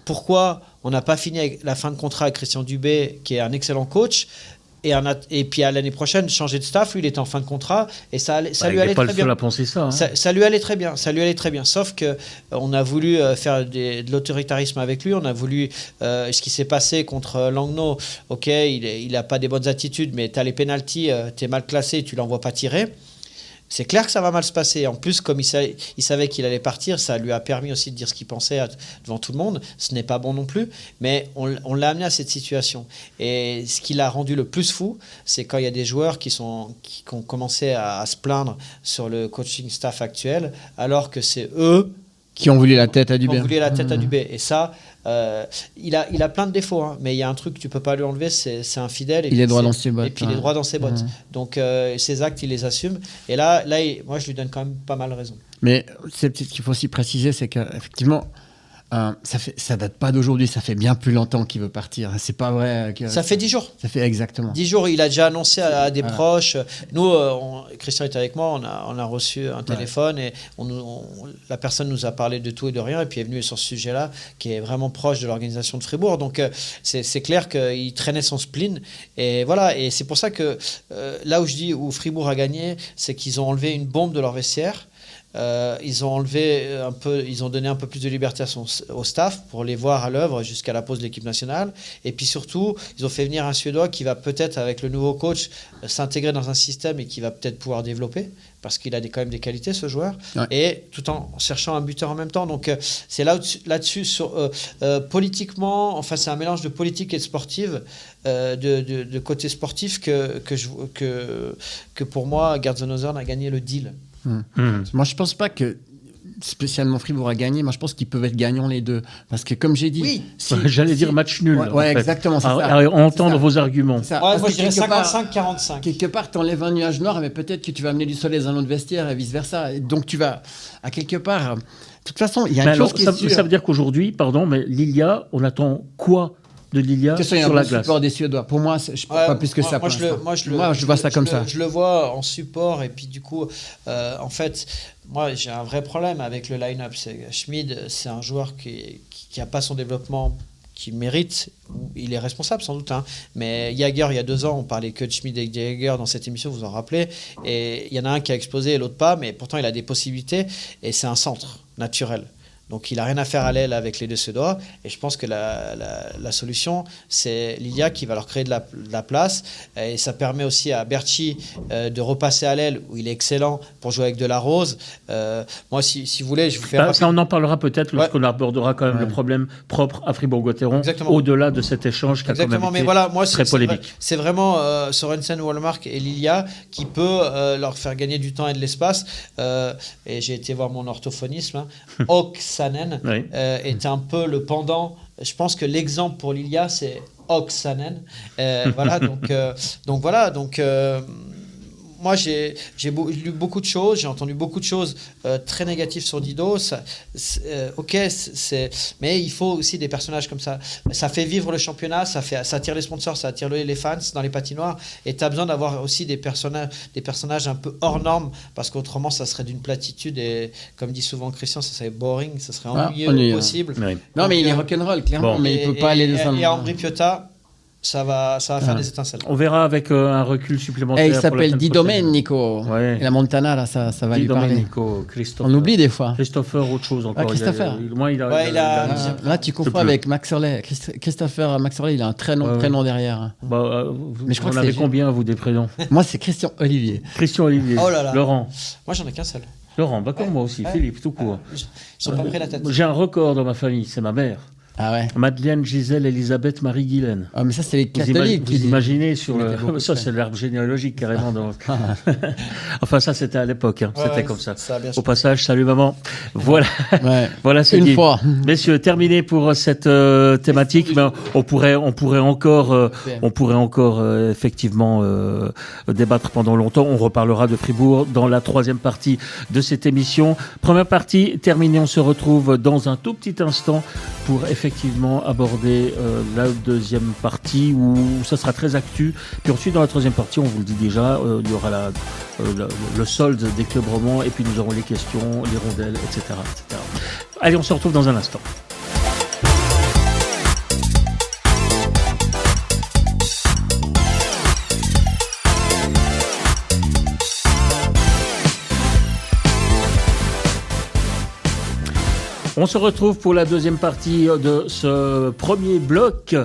pourquoi on n'a pas fini avec la fin de contrat avec Christian Dubé, qui est un excellent coach. Et puis à l'année prochaine, changer de staff, lui il était en fin de contrat et ça lui allait très bien. À penser ça, hein. Ça lui allait très bien, Sauf que on a voulu faire de l'autoritarisme avec lui, on a voulu ce qui s'est passé contre Langnau. Ok, il a pas des bonnes attitudes, mais t'as les pénaltys, t'es mal classé, tu l'envoies pas tirer. C'est clair que ça va mal se passer. En plus, comme il savait qu'il allait partir, ça lui a permis aussi de dire ce qu'il pensait devant tout le monde. Ce n'est pas bon non plus, mais on l'a amené à cette situation. Et ce qui l'a rendu le plus fou, c'est quand il y a des joueurs qui ont commencé à se plaindre sur le coaching staff actuel, alors que c'est eux qui ont voulu la tête à Dubé. Et ça, il a plein de défauts, hein, mais il y a un truc que tu peux pas lui enlever, c'est infidèle. Il est droit dans ses bottes. Et puis il est droit dans ses bottes. Donc ses actes, il les assume. Et là, moi, je lui donne quand même pas mal raison. Mais c'est peut-être qu'il faut aussi préciser, c'est qu'effectivement, ça date pas d'aujourd'hui, ça fait bien plus longtemps qu'il veut partir. C'est pas vrai. Ça fait 10 jours. Ça fait exactement 10 jours. Il a déjà annoncé à des proches. Nous, Christian était avec moi, on a reçu un téléphone et la personne nous a parlé de tout et de rien et puis est venue sur ce sujet-là qui est vraiment proche de l'organisation de Fribourg. Donc c'est clair qu'il traînait son spleen et voilà. Et c'est pour ça que là où je dis où Fribourg a gagné, c'est qu'ils ont enlevé une bombe de leur vestiaire. ils ont donné un peu plus de liberté au staff pour les voir à l'œuvre jusqu'à la pause de l'équipe nationale. Et puis surtout, ils ont fait venir un Suédois qui va peut-être, avec le nouveau coach, s'intégrer dans un système et qui va peut-être pouvoir développer, parce qu'il a quand même des qualités, ce joueur, et tout en cherchant un buteur en même temps. Donc c'est là-dessus, politiquement, enfin c'est un mélange de politique et de sportive, de côté sportif que pour moi, Gerd Zonhoven a gagné le deal. Moi, je pense pas que spécialement Fribourg a gagné. Moi, je pense qu'ils peuvent être gagnants les deux. Parce que, comme j'ai dit... J'allais dire match nul. Ouais, exactement. C'est ça. À entendre vos arguments. Moi, je dirais 55-45. Quelque part, tu enlèves un nuage noir, mais peut-être que tu vas amener du soleil dans un autre vestiaire et vice-versa. Et donc, tu vas, à quelque part... De toute façon, il y a une chose qui est sûre. Ça veut dire qu'aujourd'hui, mais Lilia, on attend quoi de Lilia sur la glace? Support des Suédois. Pour moi, je ne peux pas plus que ça. Moi, je vois ça comme ça. Je le vois en support, et puis du coup, en fait, moi, j'ai un vrai problème avec le line-up. Schmid, c'est un joueur qui n'a pas son développement qu'il mérite. Il est responsable sans doute, mais Jaeger, il y a 2 ans, on parlait que de Schmid et de Jaeger dans cette émission, vous en rappelez, et il y en a un qui a explosé et l'autre pas, mais pourtant il a des possibilités, et c'est un centre naturel. Donc il n'a rien à faire à l'aile avec les deux Suédois, et je pense que la solution, c'est Lilia qui va leur créer de la place, et ça permet aussi à Berchi de repasser à l'aile, où il est excellent pour jouer avec Delarose. Moi, si vous voulez, je vous fais... Ça, on en parlera peut-être lorsqu'on abordera quand même le problème propre à Fribourg-Gotteron, au-delà de cet échange qui a quand même été très polémique. C'est vraiment Sorensen, Wallmark et Lilia qui peut leur faire gagner du temps et de l'espace. Et j'ai été voir mon orthophonisme. Oksanen est un peu le pendant. Je pense que l'exemple pour Lilia, c'est Oksanen. Voilà, donc voilà. Moi, j'ai lu beaucoup de choses, j'ai entendu beaucoup de choses très négatives sur Dido. Mais il faut aussi des personnages comme ça. Ça fait vivre le championnat, ça attire les sponsors, ça attire les fans dans les patinoires. Et tu as besoin d'avoir aussi des personnages un peu hors normes, parce qu'autrement, ça serait d'une platitude. Et comme dit souvent Christian, ça serait boring, ça serait ennuyeux au possible. Oui. Non, mais il est rock'n'roll, clairement, mais il ne peut pas aller dans un... Et Ambry Piotta, ça va faire des étincelles. On verra avec un recul supplémentaire. Il s'appelle Di Domenico. Et la Montana, là, ça va lui parler. On oublie des fois. Christopher, autre chose encore. Christopher. Là, tu confonds avec Max Orley. Christopher Max Orley, il a un prénom derrière. Mais je crois que vous en avez combien, vous, des prénoms? Moi, c'est Christian Olivier. Christian Olivier. Oh là là. Laurent. Moi, j'en ai qu'un seul. Laurent, comme moi aussi. Philippe, tout court. Ils sont pas pris la tête. J'ai un record dans ma famille, c'est ma mère. Ah ouais. Madeleine, Gisèle, Elisabeth, Marie-Guylaine. Ah, mais ça, c'est les catholiques. Vous imaginez sur le... Ça, c'est l'arbre généalogique, carrément. Enfin, ça, c'était à l'époque. C'était comme ça. Au passage, salut maman. Voilà. Voilà, c'est dit. Fois. Messieurs, terminé pour cette thématique. Mais on pourrait encore effectivement débattre pendant longtemps. On reparlera de Fribourg dans la 3e partie de cette émission. Première partie terminée. On se retrouve dans un tout petit instant pour effectivement aborder la 2e partie où ça sera très actu. Puis ensuite, dans la 3e partie, on vous le dit déjà, il y aura le solde des clubs romans, et puis nous aurons les questions, les rondelles, etc., etc. Allez, on se retrouve dans un instant. On se retrouve pour la 2e partie de ce premier bloc,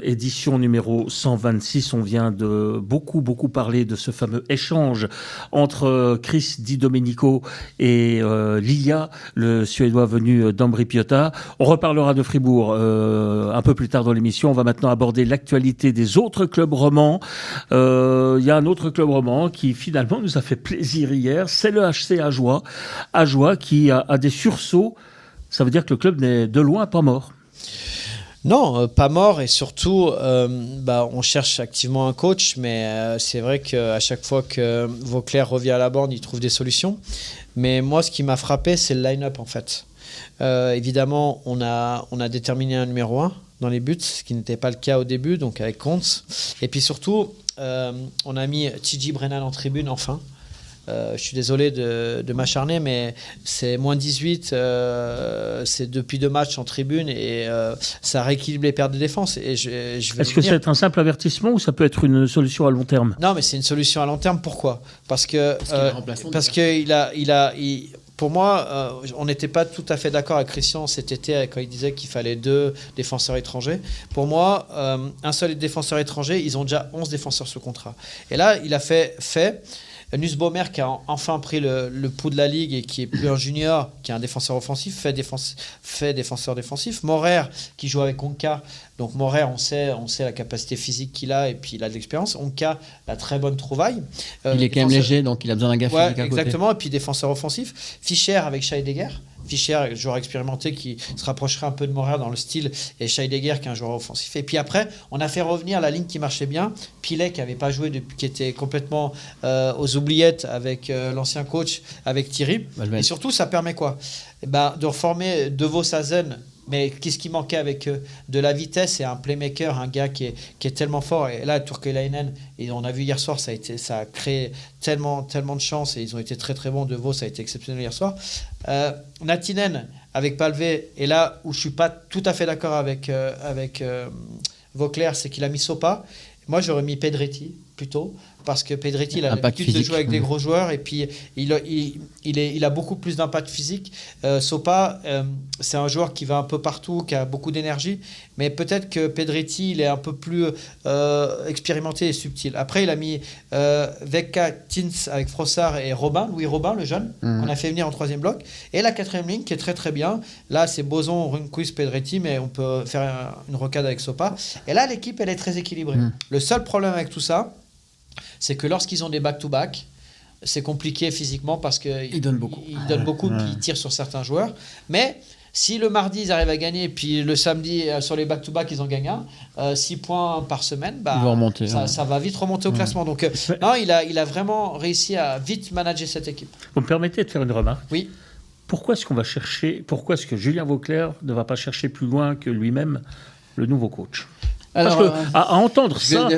édition numéro 126. On vient de beaucoup parler de ce fameux échange entre Chris Di Domenico et Lilia, le Suédois venu d'Ambry Piotta. On reparlera de Fribourg un peu plus tard dans l'émission. On va maintenant aborder l'actualité des autres clubs romans. Il y a un autre club roman qui finalement nous a fait plaisir hier, c'est le HC Ajoie. Ajoie qui a des sursauts. Ça veut dire que le club n'est de loin pas mort. Non, pas mort, et surtout, on cherche activement un coach, mais c'est vrai qu'à chaque fois que Vauclair revient à la bande, il trouve des solutions. Mais moi, ce qui m'a frappé, c'est le line-up en fait. Évidemment, on a déterminé un numéro 1 dans les buts, ce qui n'était pas le cas au début, donc avec Kuntz. Et puis surtout, on a mis TJ Brennan en tribune enfin. Je suis désolé de m'acharner, mais c'est moins 18, c'est depuis 2 matchs en tribune, et ça rééquilibre les pertes de défense. Et est-ce que c'est un simple avertissement ou ça peut être une solution à long terme? Non, mais c'est une solution à long terme. Pourquoi? Parce que pour moi, on n'était pas tout à fait d'accord avec Christian cet été quand il disait qu'il fallait 2 défenseurs étrangers. Pour moi, un seul défenseur étranger, ils ont déjà 11 défenseurs sous contrat. Et là, il a fait Nussbaumer qui a enfin pris le pouls de la ligue et qui est plus un junior, qui est un défenseur offensif, fait défenseur défensif. Morer qui joue avec Onka. Donc Morer, on sait la capacité physique qu'il a et puis il a de l'expérience. Onka, la très bonne trouvaille. Il est quand même léger, donc il a besoin d'un gars physique à côté. Exactement, et puis défenseur offensif. Fischer avec Scheidegger. Fischer, joueur expérimenté qui se rapprocherait un peu de Morer dans le style, et Scheidegger qui est un joueur offensif. Et puis après, on a fait revenir la ligne qui marchait bien. Pilet qui n'avait pas joué depuis, qui était complètement aux oubliettes avec l'ancien coach, avec Thierry. Et surtout, ça permet quoi ? De reformer De Vos Hazen. Mais qu'est-ce qui manquait avec de la vitesse et un playmaker, un gars qui est tellement fort. Et là, Turkelainen, et on a vu hier soir, ça a créé tellement de chance et ils ont été très très bons. De Vos, ça a été exceptionnel hier soir. Natinen avec Palvé, et là où je suis pas tout à fait d'accord avec Vauclair, c'est qu'il a mis Sopa. Moi, j'aurais mis Pedretti plutôt, parce que Pedretti il a l'habitude de jouer avec des gros joueurs et puis il a beaucoup plus d'impact physique. Sopa, c'est un joueur qui va un peu partout, qui a beaucoup d'énergie, mais peut-être que Pedretti il est un peu plus expérimenté et subtil. Après, il a mis Vecca, Tins avec Frossard et Louis Robin, le jeune, qu'on a fait venir en 3e bloc. Et la 4e ligne qui est très très bien. Là, c'est Boson, Runquist, Pedretti, mais on peut faire une rocade avec Sopa. Et là, l'équipe, elle est très équilibrée. Le seul problème avec tout ça, c'est que lorsqu'ils ont des back-to-back, c'est compliqué physiquement parce qu'ils donnent beaucoup. Ils donnent beaucoup, puis ils tirent sur certains joueurs. Mais si le mardi, ils arrivent à gagner, puis le samedi, sur les back-to-back, ils en gagnent 6 points par semaine, ils vont remonter, ça va vite remonter au classement. Donc, non, il a vraiment réussi à vite manager cette équipe. Vous me permettez de faire une remarque ? Oui. Pourquoi est-ce que Julien Vauclair ne va pas chercher plus loin que lui-même le nouveau coach ? Parce qu'à entendre ça,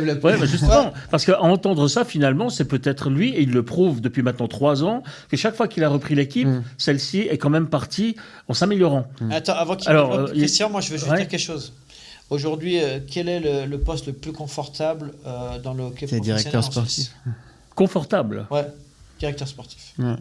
parce qu'à entendre ça, finalement, c'est peut-être lui, et il le prouve depuis maintenant 3 ans, que chaque fois qu'il a repris l'équipe, celle-ci est quand même partie en s'améliorant. Attends, avant qu'il développe Christian, moi je veux juste dire quelque chose. Aujourd'hui, quel est le poste le plus confortable dans le hockey professionnel ? C'est directeur sportif. Confortable ? Ouais, directeur sportif. Ouais.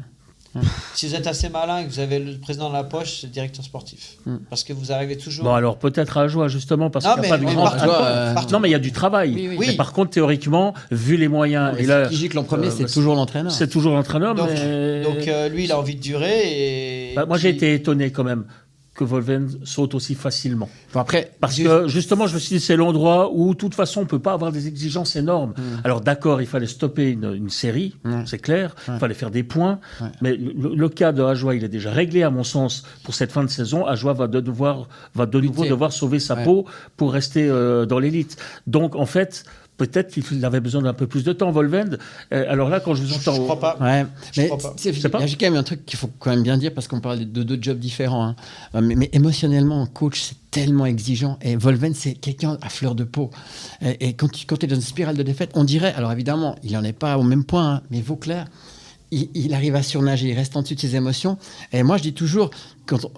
Si vous êtes assez malin et que vous avez le président dans la poche, c'est le directeur sportif. Parce que vous arrivez toujours... Bon, alors peut-être à Ajoie, justement, parce qu'il n'y a pas de grand... Non, mais il y a du travail. Oui. Mais par contre, théoriquement, vu les moyens... Et là, qui gicle en premier, c'est toujours l'entraîneur. C'est toujours l'entraîneur, donc, mais... Donc, lui, il a envie de durer. Moi, j'ai été étonné quand même que Wolven saute aussi facilement. Après, parce que justement, je me suis dit, c'est l'endroit où, de toute façon, on ne peut pas avoir des exigences énormes. Alors d'accord, il fallait stopper une série, c'est clair, il fallait faire des points, mais le cas de Ajoie, il est déjà réglé, à mon sens, pour cette fin de saison. Ajoie va de nouveau devoir sauver sa peau pour rester dans l'élite. Donc, en fait... Peut-être qu'il avait besoin d'un peu plus de temps, Wolven. Alors là, quand je vous entends... Je ne crois pas. Ouais. Je crois pas. Il y a quand même un truc qu'il faut quand même bien dire, parce qu'on parle de 2 jobs différents. Hein. Mais émotionnellement, un coach, c'est tellement exigeant. Et Wolven, c'est quelqu'un à fleur de peau. Et quand tu es dans une spirale de défaite, on dirait... Alors évidemment, il n'en est pas au même point, hein, mais Vauclair, il arrive à surnager, il reste en dessus de ses émotions. Et moi, je dis toujours,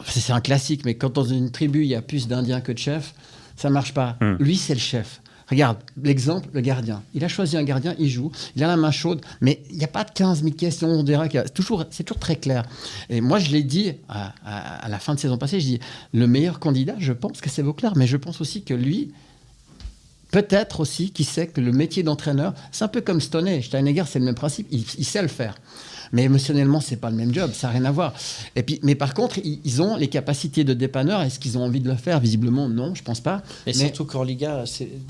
c'est un classique, mais quand dans une tribu, il y a plus d'Indiens que de chefs, ça ne marche pas. Lui, c'est le chef. Regarde, l'exemple, le gardien. Il a choisi un gardien, il joue, il a la main chaude, mais il n'y a pas de 15 000 questions, on dirait que c'est toujours très clair. Et moi, je l'ai dit à la fin de saison passée, je dis, le meilleur candidat, je pense que c'est Vauclair, mais je pense aussi que lui, peut-être aussi, qui sait que le métier d'entraîneur, c'est un peu comme Stoney. Steinegger, c'est le même principe, il sait le faire. Mais émotionnellement, c'est pas le même job, ça n'a rien à voir. Et puis, mais par contre, ils ont les capacités de dépanneur. Est-ce qu'ils ont envie de le faire ? Visiblement, non, je pense pas. Mais surtout qu'en Liga,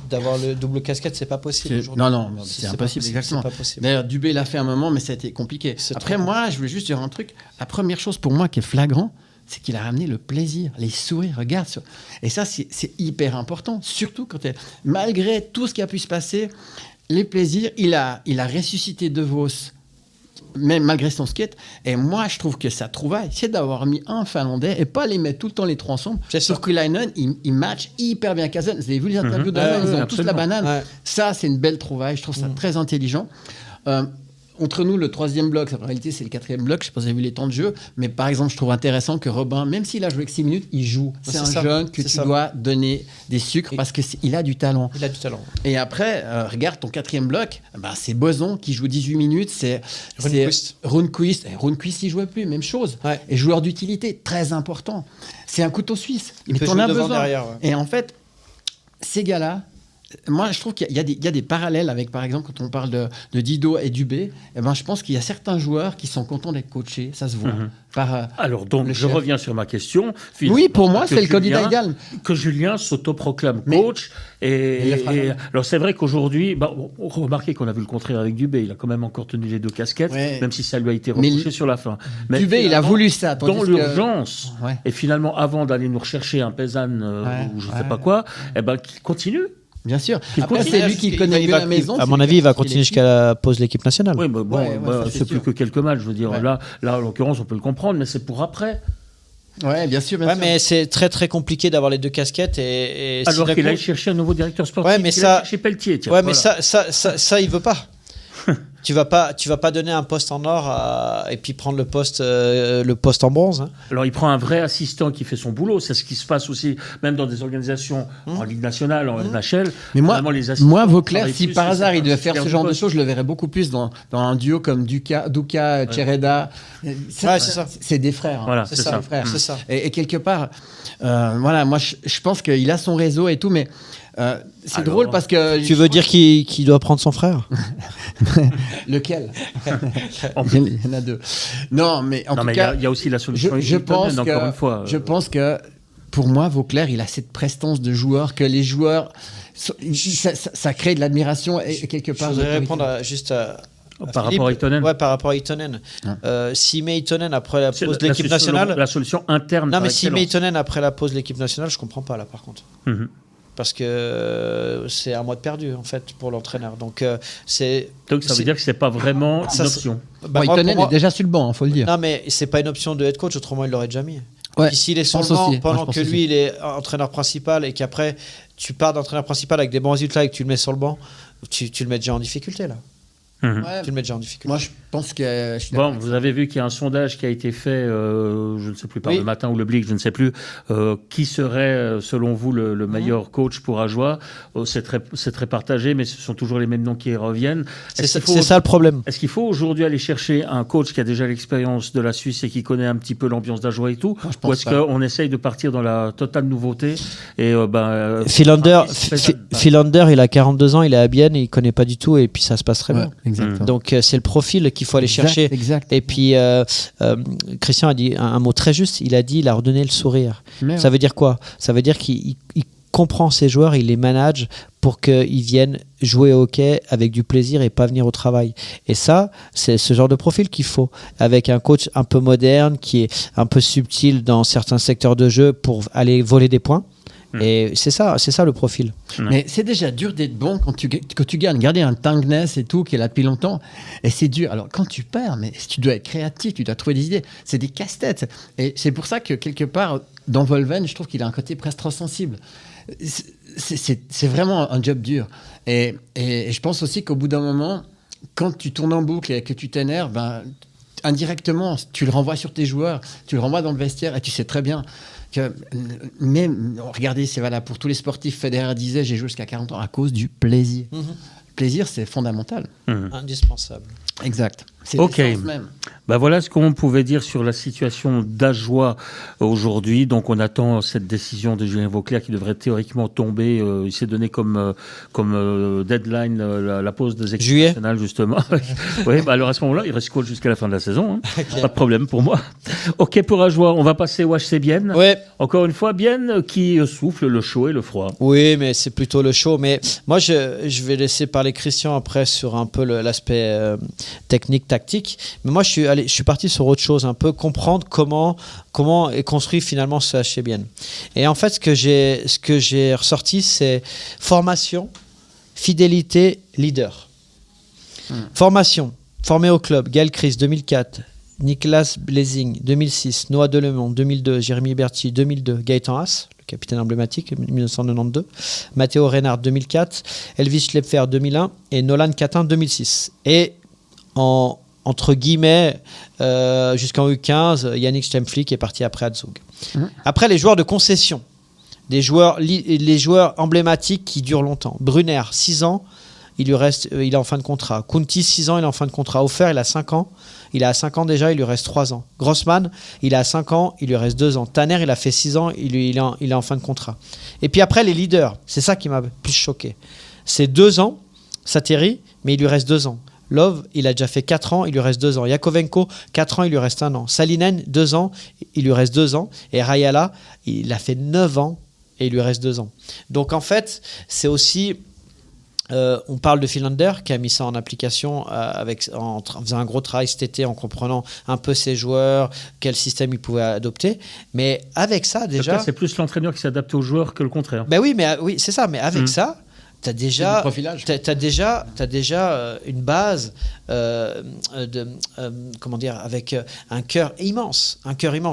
d'avoir le double casquette, c'est pas possible aujourd'hui. Non, c'est impossible, exactement. C'est pas possible. D'ailleurs, Dubé l'a fait un moment, mais ça a été compliqué. Après, moi, je voulais juste dire un truc. La première chose pour moi qui est flagrant, c'est qu'il a ramené le plaisir, les sourires. Regarde, et ça, c'est hyper important. Surtout quand malgré tout ce qui a pu se passer, les plaisirs, il a ressuscité De Vos. Même malgré son skate. Et moi, je trouve que sa trouvaille, c'est d'avoir mis un Finlandais et pas les mettre tout le temps les 3 ensemble. Turkulainen, il match hyper bien Kazen. Vous avez vu les interviews d'Alain, ils ont tous la banane. Ouais. Ça, c'est une belle trouvaille. Je trouve ça très intelligent. entre nous, le troisième bloc, en réalité, c'est le quatrième bloc. Je ne sais pas si vous avez vu les temps de jeu, mais par exemple, je trouve intéressant que Robin, même s'il a joué que 6 minutes, il joue. C'est un jeune que tu dois donner des sucres parce qu'il a du talent. Il a du talent. Et après, regarde ton quatrième bloc, c'est Boson qui joue 18 minutes, c'est Rundqvist. Rundqvist, il ne jouait plus, même chose. Ouais. Et joueur d'utilité, très important. C'est un couteau suisse. Il peut jouer devant, derrière. Ouais. Et en fait, ces gars-là, moi, je trouve qu'il y a des parallèles avec, par exemple, quand on parle de Didot et Dubé, je pense qu'il y a certains joueurs qui sont contents d'être coachés, ça se voit. Alors, donc, je reviens sur ma question. Oui, pour moi, c'est le candidat idéal. Que Julien s'autoproclame coach. Alors, c'est vrai qu'aujourd'hui, remarquez qu'on a vu le contraire avec Dubé. Il a quand même encore tenu les deux casquettes, même si ça lui a été reproché sur la fin. Mais Dubé, il a voulu ça. Dans l'urgence, et finalement, avant d'aller nous rechercher un Pézanne ou je ne sais pas quoi, qu'il continue. Bien sûr. Après, c'est lui qui connaît mieux la maison. À mon avis, il va continuer jusqu'à la pause de l'équipe nationale. Oui, c'est plus que quelques matchs. Je veux dire, là, en l'occurrence, on peut le comprendre, mais c'est pour après. Oui, bien sûr. Mais c'est très très compliqué d'avoir les deux casquettes. Alors qu'il aille chercher un nouveau directeur sportif. Ouais, mais ça, chez Pelletier. Mais ça, il veut pas. Tu vas pas donner un poste en or et puis prendre le poste en bronze. Hein. Alors il prend un vrai assistant qui fait son boulot. C'est ce qui se passe aussi, même dans des organisations en Ligue nationale, en NHL. Mais moi, Vauclair, si par hasard il devait faire ce genre de choses, je le verrais beaucoup plus dans un duo comme Duka, Chereda. C'est ça. C'est des frères. Voilà, c'est ça. C'est ça. Et quelque part, moi je pense qu'il a son réseau et tout, mais. C'est drôle parce que... Tu veux dire qu'il doit prendre son frère? Lequel? Il y en a deux. Non, mais en tout cas... Il y a aussi la solution. Je pense que, pour moi, Vauclair, il a cette prestance de joueur que les joueurs... Ça crée de l'admiration et quelque part... Je voudrais répondre par rapport à Itonen. Ouais, par rapport à Itonen. S'il met Itonen après la pause de l'équipe nationale... La solution interne. Non, mais s'il met Itonen après la pause de l'équipe nationale, je comprends pas là, par contre. Parce que c'est un mois de perdu en fait pour l'entraîneur. Donc ça veut dire que c'est pas vraiment une option. Itonen est déjà sur le banc, faut le dire. Non, mais c'est pas une option de head coach, autrement il l'aurait déjà mis. Ouais, s'il est sur le banc pendant que lui il est entraîneur principal et qu'après tu pars d'entraîneur principal avec des bons résultats et que tu le mets sur le banc, tu le mets déjà en difficulté là. Tu le mets déjà en difficulté. Moi, je pense que... vous avez vu qu'il y a un sondage qui a été fait, je ne sais plus, par le Matin ou le Blick, je ne sais plus, qui serait, selon vous, le meilleur coach pour Ajoie. C'est très partagé, mais ce sont toujours les mêmes noms qui reviennent. C'est ça le problème. Est-ce qu'il faut aujourd'hui aller chercher un coach qui a déjà l'expérience de la Suisse et qui connaît un petit peu l'ambiance d'Ajoie et tout? Ou est-ce qu'on essaye de partir dans la totale nouveauté et, Philander, il a 42 ans, il est à Bienne, il ne connaît pas du tout et puis ça se passe très bien. Exactement. Donc c'est le profil qu'il faut aller chercher. Et puis Christian a dit un mot très juste, il a redonné le sourire. Ça veut dire quoi? Ça veut dire qu'il comprend ses joueurs, il les manage pour qu'ils viennent jouer au hockey avec du plaisir et pas venir au travail. Et ça, c'est ce genre de profil qu'il faut, avec un coach un peu moderne, qui est un peu subtil dans certains secteurs de jeu pour aller voler des points. Et c'est ça le profil. Mais c'est déjà dur d'être bon quand tu gagnes. Regardez un Tangness et tout qui est là depuis longtemps. Et c'est dur. Alors quand tu perds, mais tu dois être créatif, tu dois trouver des idées. C'est des casse-têtes. Et c'est pour ça que quelque part, dans Volven, je trouve qu'il a un côté presque trop sensible. C'est vraiment un job dur. Et je pense aussi qu'au bout d'un moment, quand tu tournes en boucle et que tu t'énerves, indirectement, tu le renvoies sur tes joueurs, tu le renvoies dans le vestiaire et tu sais très bien que même, regardez, c'est valable pour tous les sportifs. Federer disait, j'ai joué jusqu'à 40 ans à cause du plaisir. Le plaisir, c'est fondamental. Indispensable. Exact. C'est ok. même. Voilà ce qu'on pouvait dire sur la situation d'Ajoie aujourd'hui. Donc on attend cette décision de Julien Vauclair qui devrait théoriquement tomber. Il s'est donné comme deadline la pause des équipes nationales justement. Oui, alors à ce moment-là, il reste coach jusqu'à la fin de la saison. Okay. Pas de problème pour moi. Ok pour Ajoie, on va passer au HC Bienne. Ouais. Encore une fois, Bienne qui souffle le chaud et le froid. Oui, mais c'est plutôt le chaud. Mais moi, je vais laisser parler Christian après sur un peu l'aspect technique, tactique. Mais moi, je suis parti sur autre chose, un peu comprendre comment est construit finalement ce HC Bienne. Et en fait, ce que j'ai ressorti, c'est formation, fidélité, leader. Formation, formé au club, Gaël Chris, 2004, Nicolas Blazing, 2006, Noah Delemont, 2002, Jérémy Berti, 2002, Gaëtan Haas, le capitaine emblématique, 1992, Matteo Reynard, 2004, Elvis Schlepfer, 2001 et Nolan Catin, 2006. Et entre guillemets, jusqu'en U15, Yannick Stempfli qui est parti après à Zug. Après, les joueurs de concession, les joueurs emblématiques qui durent longtemps. Brunner, 6 ans, il est en fin de contrat. Kunti, 6 ans, il est en fin de contrat. Hofer, il a 5 ans. Il a 5 ans déjà, il lui reste 3 ans. Grossman, il a 5 ans, il lui reste 2 ans. Tanner, il a fait 6 ans, il est en fin de contrat. Et puis après, les leaders, c'est ça qui m'a plus choqué. C'est 2 ans, Sateri, mais il lui reste 2 ans. Love, il a déjà fait 4 ans, il lui reste 2 ans. Yakovenko, 4 ans, il lui reste 1 an. Salinen, 2 ans, il lui reste 2 ans. Et Rayala, il a fait 9 ans et il lui reste 2 ans. Donc en fait, c'est aussi... on parle de Philander qui a mis ça en application en faisant un gros travail cet été en comprenant un peu ses joueurs, quel système il pouvait adopter. Mais avec ça, déjà... C'est plus l'entraîneur qui s'adapte aux joueurs que le contraire. Ben oui, c'est ça. Mais avec ça... T'as déjà une base comment dire, avec un cœur immense,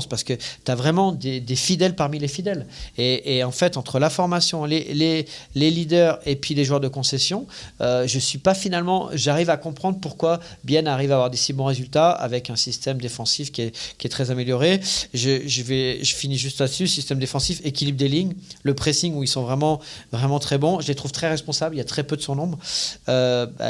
parce que t'as vraiment des fidèles parmi les fidèles. Et en fait, entre la formation, les leaders et puis les joueurs de concession, j'arrive à comprendre pourquoi Bienne arrive à avoir des si bons résultats avec un système défensif qui est très amélioré. Je finis juste là-dessus, système défensif, équilibre des lignes, le pressing où ils sont vraiment, vraiment très bons. Je les trouve très responsable, il y a très peu de son nombre.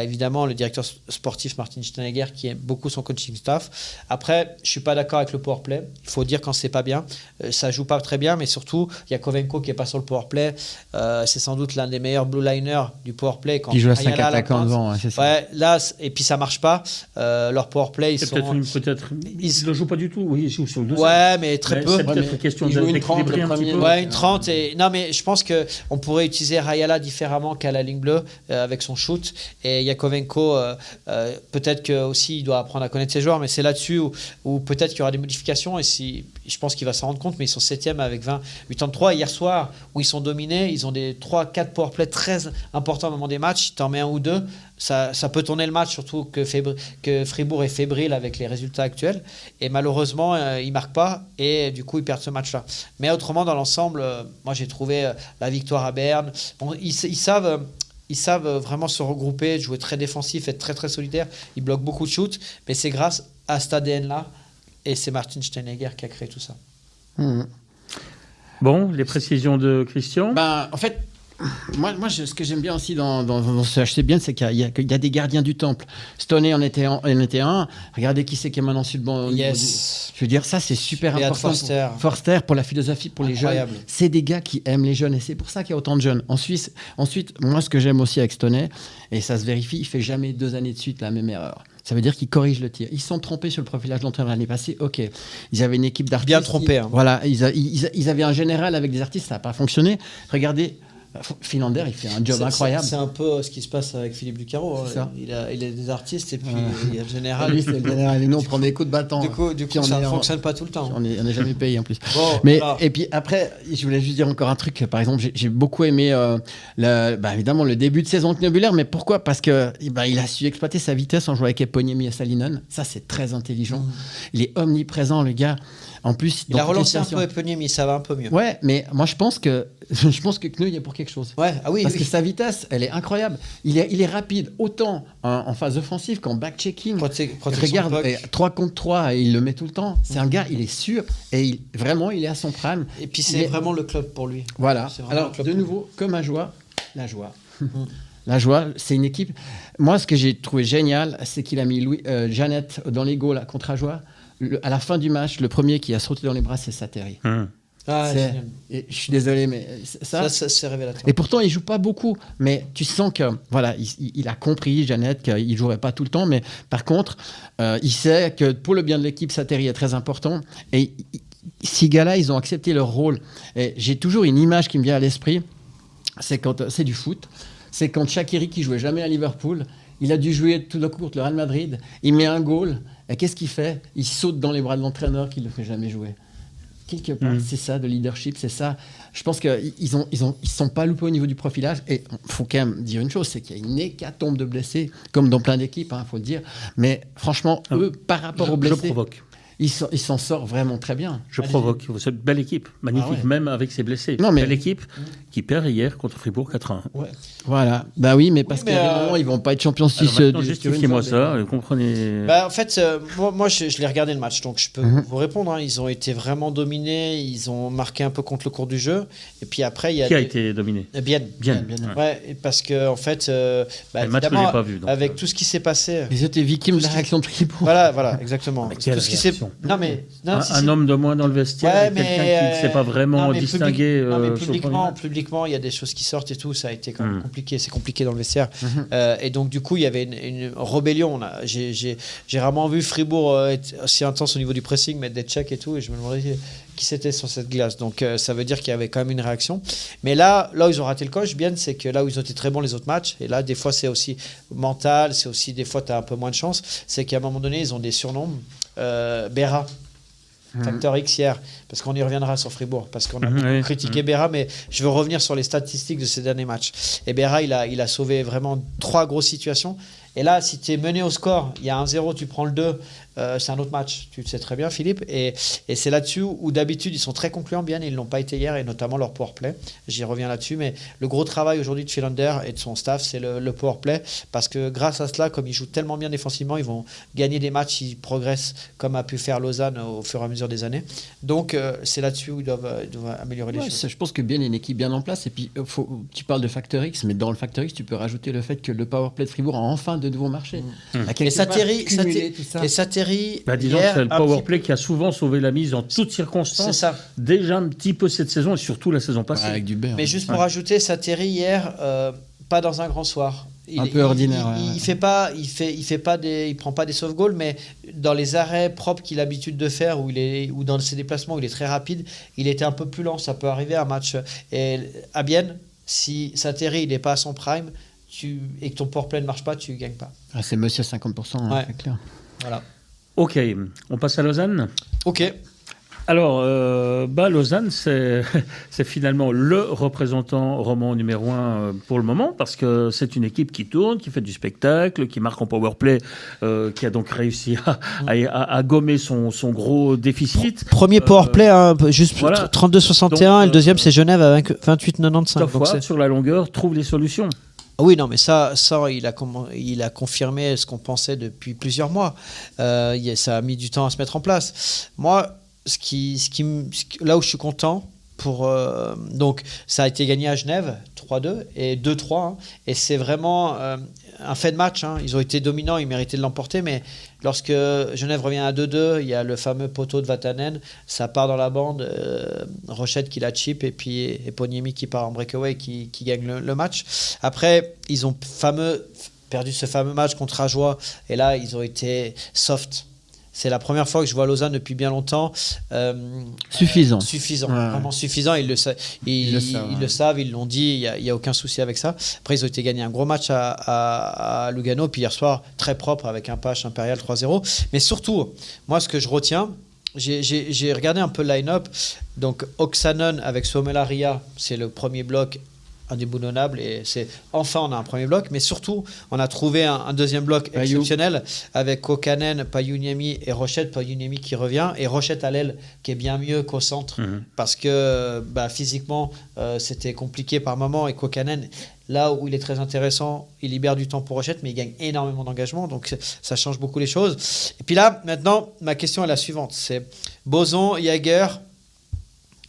Évidemment, le directeur sportif Martin Steinegger qui aime beaucoup son coaching staff. Après, je suis pas d'accord avec le powerplay. Il faut dire quand c'est pas bien. Ça joue pas très bien, mais surtout, il y a Kovenko qui est pas sur le powerplay. C'est sans doute l'un des meilleurs blue liners du powerplay. Qui joue à 5 attaquants devant, c'est ça. Ouais, là, et puis ça marche pas. Leur powerplay, ils le jouent pas du tout. Oui, ils jouent sur le deuxième. Ouais, mais très peu. C'est peut-être une question d'équilibrer un petit peu. Ouais, une 30. Non, mais je pense qu'on pourrait utiliser Rayala différemment qu'à la ligne bleue avec son shoot. Et Yakovenko, peut-être que aussi il doit apprendre à connaître ses joueurs, mais c'est là-dessus où peut-être qu'il y aura des modifications. Et je pense qu'il va s'en rendre compte, mais ils sont 7e avec 83. Hier soir, où ils sont dominés, ils ont des 3-4 powerplays très importants au moment des matchs. Tu en mets un ou deux, ça peut tourner le match, surtout que Fribourg est fébrile avec les résultats actuels. Et malheureusement, ils ne marquent pas et du coup, ils perdent ce match-là. Mais autrement, dans l'ensemble, moi j'ai trouvé la victoire à Berne. Bon, ils savent vraiment se regrouper, jouer très défensif, être très très solidaire. Ils bloquent beaucoup de shoots, mais c'est grâce à cet ADN-là et c'est Martin Steinegger qui a créé tout ça. Bon, les précisions de Christian. En fait, moi ce que j'aime bien aussi dans ce HC Bienne, c'est qu'il y a des gardiens du temple. Stoney en était un. Regardez qui c'est qui est maintenant sur le banc. Yes. Je veux dire, ça c'est super Léa important. Forster pour la philosophie, pour incroyable. Les jeunes. C'est des gars qui aiment les jeunes et c'est pour ça qu'il y a autant de jeunes. Ensuite, moi ce que j'aime aussi avec Stoney, et ça se vérifie, il fait jamais 2 années de suite la même erreur. Ça veut dire qu'ils corrigent le tir. Ils se sont trompés sur le profilage de l'entraîneur l'année passée. Ok, ils avaient une équipe d'artistes. Bien trompé. Voilà, ils avaient un général avec des artistes, ça n'a pas fonctionné. Regardez. Philander, il fait un job incroyable. C'est un peu ce qui se passe avec Philippe Ducaro. Il a des artistes et puis il y a le général. Lui, c'est le général et nous, on prend des coups de bâton. Du coup ça ne fonctionne pas tout le temps. On n'est jamais payé en plus. Bon, mais, voilà. et puis après, je voulais juste dire encore un truc. Par exemple, j'ai beaucoup aimé évidemment le début de saison de Knobulaire. Mais pourquoi ? Parce qu'il a su exploiter sa vitesse en jouant avec Eponiemi et Salinen. Ça, c'est très intelligent. Il est omniprésent, le gars. En plus, il a relancé un peu Eponiemi, ça va un peu mieux. Ouais, mais moi je pense que Kneu il y a pour quelque chose. Ouais, ah oui, parce que sa vitesse, elle est incroyable. Il est rapide autant en phase offensive qu'en back-checking. Regarde, 3 contre 3, et il le met tout le temps. C'est un gars, il est sûr et vraiment il est à son prime. Et puis c'est vraiment le club pour lui. Voilà. Alors de nouveau, comme la joie. La joie, c'est une équipe. Moi, ce que j'ai trouvé génial, c'est qu'il a mis Jeannette dans les goals contre Ajoie. À la fin du match, le premier qui a sauté dans les bras, c'est Sateri. Je suis désolé, mais ça c'est révélateur. Et pourtant, il joue pas beaucoup, mais tu sens que voilà, il a compris, Jeannette, qu'il jouerait pas tout le temps, mais par contre, il sait que pour le bien de l'équipe, Sateri est très important. Et ces gars-là, ils ont accepté leur rôle. Et j'ai toujours une image qui me vient à l'esprit, c'est du foot. C'est quand Shaqiri, qui jouait jamais à Liverpool, il a dû jouer tout le court le Real Madrid, il met un goal, et qu'est-ce qu'il fait ? Il saute dans les bras de l'entraîneur qui ne le fait jamais jouer. Quelque part, c'est ça, de leadership, c'est ça. Je pense qu'ils ne sont pas loupés au niveau du profilage, et il faut quand même dire une chose, c'est qu'il y a une hécatombe de blessés, comme dans plein d'équipes, faut le dire, mais franchement, eux, par rapport aux blessés... Je provoque. il s'en sort vraiment très bien. Je provoque. C'est une belle équipe, magnifique, Ah ouais. même avec ses blessés. Non, mais- Belle équipe qui perd hier contre Fribourg 4-1. Voilà. Bah oui, mais parce Oui, mais, qu'à un moment, ils vont pas être champions Alors suisses. maintenant, justifiez-moi ça, comprenez. En fait, moi je l'ai regardé le match, donc je peux vous répondre. Hein. Ils ont été vraiment dominés, ils ont marqué un peu contre le cours du jeu. Et puis après, il y a Qui a été dominé? Bien. Bien. Ouais, et parce que en fait, Le match, je évidemment, l'ai pas vu, donc, avec tout ce qui s'est passé. Ils étaient victimes de la réaction de Fribourg. Voilà, exactement. Mais quelle Tout ce qui s'est. réaction. Non mais Un homme de moins dans le vestiaire, Ouais, et quelqu'un mais, qui ne sait pas vraiment non, mais distinguer. non, mais sur le premier match. publiquement, il y a des choses qui sortent et tout. Ça a été quand même compliqué. C'est compliqué dans le vestiaire. Et donc, du coup, il y avait une rébellion. J'ai rarement vu Fribourg être aussi intense au niveau du pressing, mettre des checks et tout. Et je me demandais qui c'était sur cette glace. Donc, ça veut dire qu'il y avait quand même une réaction. Mais là où ils ont raté le coche, bien, c'est que là où ils ont été très bons les autres matchs, et là, des fois, c'est aussi mental, c'est aussi des fois, tu as un peu moins de chance, c'est qu'à un moment donné, ils ont des surnoms. Berra. Facteur X hier, parce qu'on y reviendra sur Fribourg, parce qu'on a beaucoup critiqué Berra, mais je veux revenir sur les statistiques de ces derniers matchs. Et Berra, il a sauvé vraiment 3 grosses situations. Et là, si tu es mené au score, il y a 1-0, tu prends le 2, c'est un autre match. Tu le sais très bien, Philippe. Et c'est là-dessus où d'habitude, ils sont très concluants, bien, et ils ne l'ont pas été hier, et notamment leur powerplay. J'y reviens là-dessus. Mais le gros travail aujourd'hui de Philander et de son staff, c'est le powerplay. Parce que grâce à cela, comme ils jouent tellement bien défensivement, ils vont gagner des matchs, ils progressent, comme a pu faire Lausanne au fur et à mesure des années. Donc, c'est là-dessus où ils doivent améliorer les choses. Je pense que bien, il y a une équipe bien en place. Et puis, tu parles de Facteur X, mais dans le Facteur X, tu peux rajouter le fait que le powerplay de Fribourg a enfin de nouveau marché. Et Sateri, Disons que c'est le powerplay qui a souvent sauvé la mise en toutes circonstances. C'est ça. Déjà un petit peu cette saison et surtout la saison passée. Avec du beurre. Mais juste pour rajouter, Sateri hier, pas dans un grand soir. Un peu ordinaire. Il prend pas des soft goals, mais dans les arrêts propres qu'il a l'habitude de faire, ou dans ses déplacements où il est très rapide, il était un peu plus lent. Ça peut arriver à un match. Et à Bienne, si Sateri il n'est pas à son prime, et que ton powerplay ne marche pas, tu gagnes pas. C'est monsieur 50%, Ouais. c'est clair. Voilà. Ok, on passe à Lausanne. Ok. Alors, Lausanne, c'est finalement le représentant roman numéro 1 pour le moment, parce que c'est une équipe qui tourne, qui fait du spectacle, qui marque en powerplay, qui a donc réussi à gommer son gros déficit. Premier powerplay, juste voilà. 32-61, et le deuxième c'est Genève à 28-95. Parfois, sur la longueur, trouve les solutions. Oui, non, mais ça il a confirmé ce qu'on pensait depuis plusieurs mois. Ça a mis du temps à se mettre en place. Moi, là où je suis content, donc ça a été gagné à Genève 3-2 et 2-3, hein, et c'est vraiment un fait de match, hein. Ils ont été dominants, ils méritaient de l'emporter, mais lorsque Genève revient à 2-2, il y a le fameux poteau de Vatanen, ça part dans la bande, Rochette qui la chip, et puis Eponiemi qui part en breakaway, qui gagne le match. Après, ils ont perdu ce fameux match contre Ajoie, et là ils ont été soft. C'est la première fois que je vois Lausanne depuis bien longtemps. Suffisant. Ouais. Vraiment suffisant. Ils le savent, ils l'ont dit, il n'y a aucun souci avec ça. Après, ils ont été gagnés un gros match à Lugano, puis hier soir, très propre, avec un patch impérial 3-0. Mais surtout, moi, ce que je retiens, j'ai regardé un peu le line-up. Donc, Oksanen avec Somelaria, c'est le premier bloc indéboulonnable, et enfin on a un premier bloc, mais surtout on a trouvé un deuxième bloc exceptionnel avec Kokanen, Payuniemi et Rochette. Payuniemi qui revient, et Rochette à l'aile qui est bien mieux qu'au centre, parce que physiquement c'était compliqué par moment, et Kokanen, là où il est très intéressant, il libère du temps pour Rochette, mais il gagne énormément d'engagement, donc ça change beaucoup les choses. Et puis là, maintenant, ma question est la suivante, c'est Boson, Jaeger.